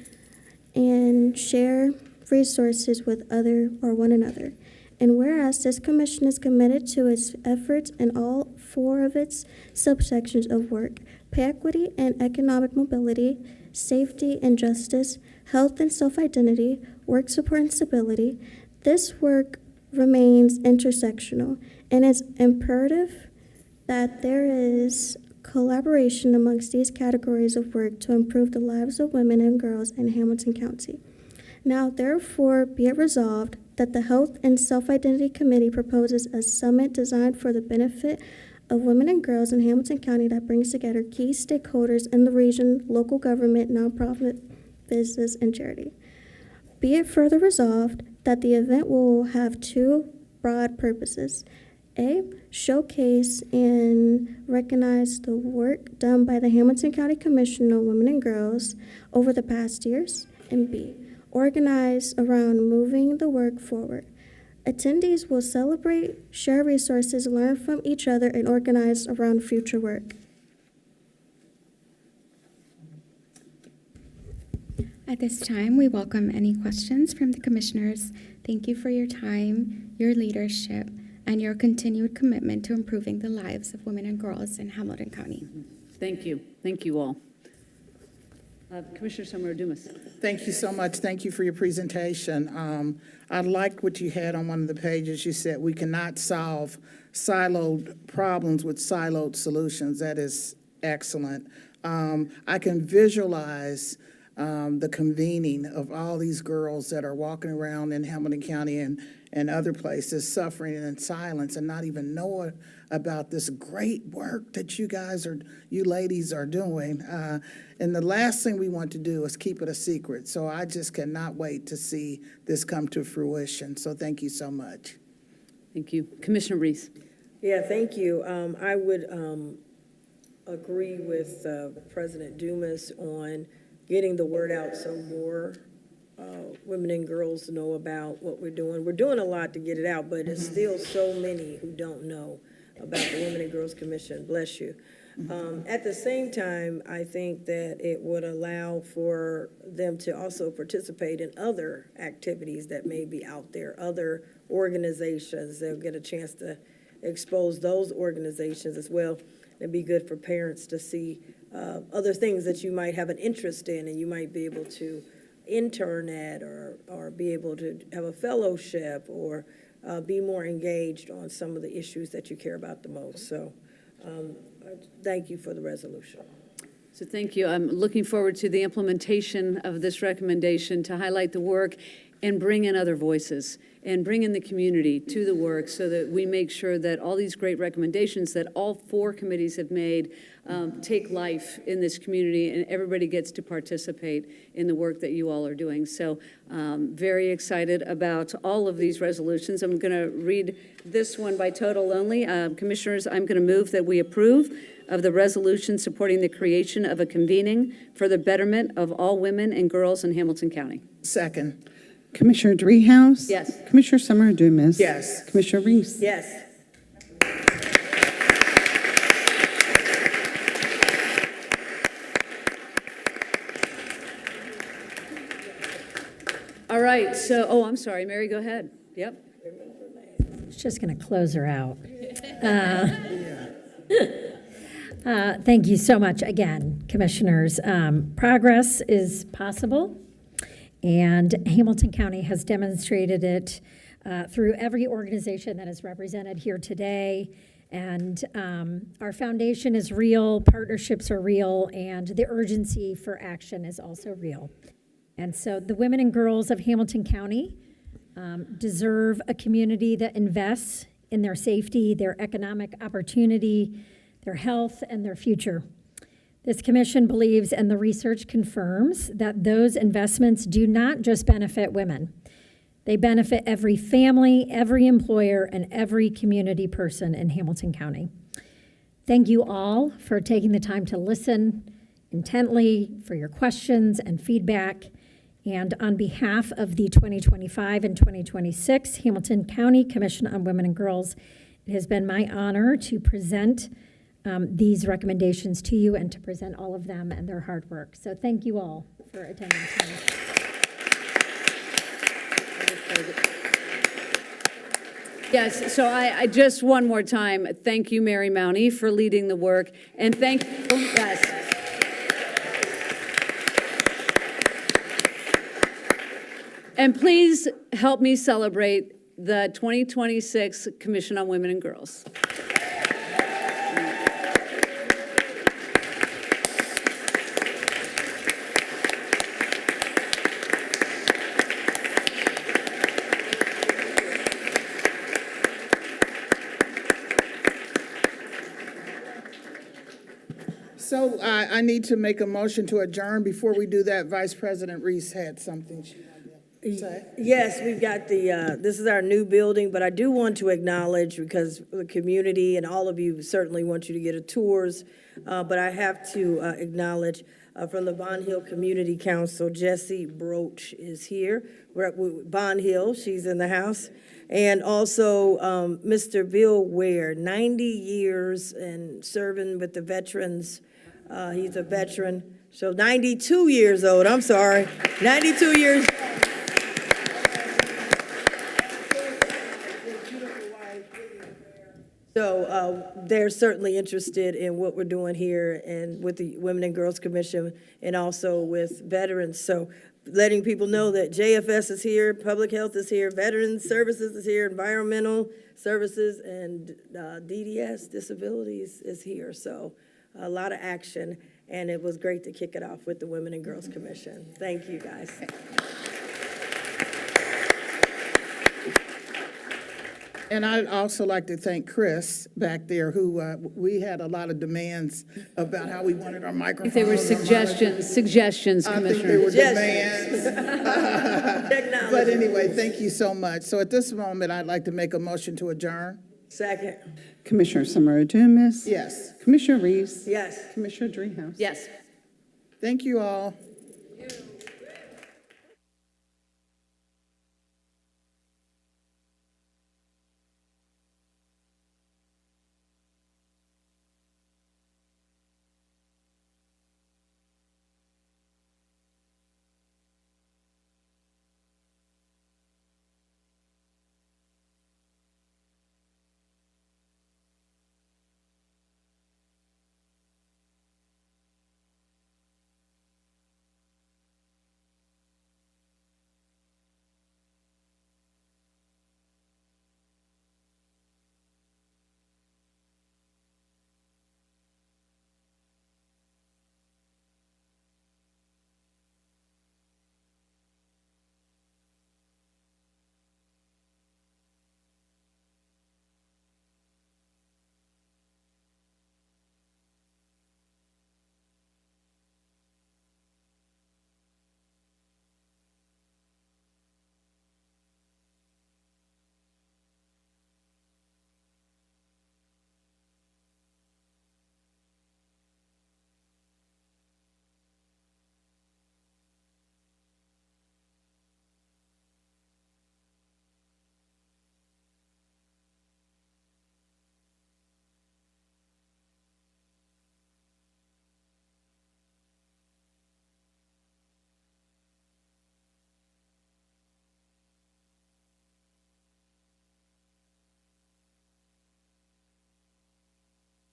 and share resources with one another. And whereas this commission is committed to its efforts in all 4 of its subsections of work: pay equity and economic mobility, safety and justice, health and self-identity, work support and stability, this work remains intersectional, and it's imperative that there is collaboration amongst these categories of work to improve the lives of women and girls in Hamilton County. Now, therefore, be it resolved that the Health and Self-Identity Committee proposes a summit designed for the benefit of women and girls in Hamilton County that brings together key stakeholders in the region, local government, nonprofit, business, and charity. Be it further resolved that the event will have 2 broad purposes. A, showcase and recognize the work done by the Hamilton County Commission on Women and Girls over the past years. And B, organize around moving the work forward. Attendees will celebrate, share resources, learn from each other, and organize around future work. At this time, we welcome any questions from the commissioners. Thank you for your time, your leadership, and your continued commitment to improving the lives of women and girls in Hamilton County. Thank you. Thank you all. Commissioner Summer Dumas. Thank you so much. Thank you for your presentation. I liked what you had on one of the pages. You said we cannot solve siloed problems with siloed solutions. That is excellent. I can visualize the convening of all these girls that are walking around in Hamilton County and other places suffering in silence and not even knowing about this great work that you ladies are doing. And the last thing we want to do is keep it a secret. So I just cannot wait to see this come to fruition. So thank you so much. Thank you. Commissioner Reese. Yeah, thank you. I would agree with President Dumas on getting the word out so more women and girls know about what we're doing. We're doing a lot to get it out, but there's still so many who don't know about the Women and Girls Commission. Bless you. At the same time, I think that it would allow for them to also participate in other activities that may be out there, other organizations. They'll get a chance to expose those organizations as well. It'd be good for parents to see other things that you might have an interest in and you might be able to intern at or be able to have a fellowship or be more engaged on some of the issues that you care about the most. So thank you for the resolution. So thank you. I'm looking forward to the implementation of this recommendation to highlight the work and bring in other voices and bring in the community to the work so that we make sure that all these great recommendations that all 4 committees have made take life in this community and everybody gets to participate in the work that you all are doing. So very excited about all of these resolutions. I'm going to read this one by total only. Commissioners, I'm going to move that we approve of the resolution supporting the creation of a convening for the betterment of all women and girls in Hamilton County. Second. Commissioner Dreehouse? Yes. Commissioner Summer Dumas? Yes. Commissioner Reese? Yes. All right, so, I'm sorry, Mary, go ahead. Yep. I was just going to close her out. Thank you so much again, commissioners. Progress is possible, and Hamilton County has demonstrated it through every organization that is represented here today. And our foundation is real, partnerships are real, and the urgency for action is also real. And so the women and girls of Hamilton County deserve a community that invests in their safety, their economic opportunity, their health, and their future. This commission believes, and the research confirms, that those investments do not just benefit women. They benefit every family, every employer, and every community person in Hamilton County. Thank you all for taking the time to listen intently, for your questions and feedback. And on behalf of the 2025 and 2026 Hamilton County Commission on Women and Girls, it has been my honor to present these recommendations to you and to present all of them and their hard work. So thank you all for attending tonight. Yes, so I just one more time, thank you, Mary Mounty, for leading the work, and thank you, yes. And please help me celebrate the 2026 Commission on Women and Girls. So I need to make a motion to adjourn. Before we do that, Vice President Reese had something she wanted to say. Yes, we've got this is our new building, but I do want to acknowledge, because the community and all of you certainly want you to get a tours, but I have to acknowledge from the Bond Hill Community Council, Jessie Broach is here. We're at Bond Hill, she's in the house. And also Mr. Bill Ware, 90 years and serving with the veterans. He's a veteran, so 92 years old, I'm sorry, 92 years. So they're certainly interested in what we're doing here and with the Women and Girls Commission and also with veterans. So letting people know that JFS is here, Public Health is here, Veterans Services is here, Environmental Services, and DDS, Disabilities, is here. So a lot of action, and it was great to kick it off with the Women and Girls Commission. Thank you, guys. And I'd also like to thank Chris back there, who we had a lot of demands about how we wanted our microphones. They were suggestions, I Commissioner. think they were demands. But anyway, thank you so much. So at this moment, I'd like to make a motion to adjourn. Second. Commissioner Summer Dumas. Yes. Commissioner Reese. Yes. Commissioner Dreehouse. Yes. Thank you all.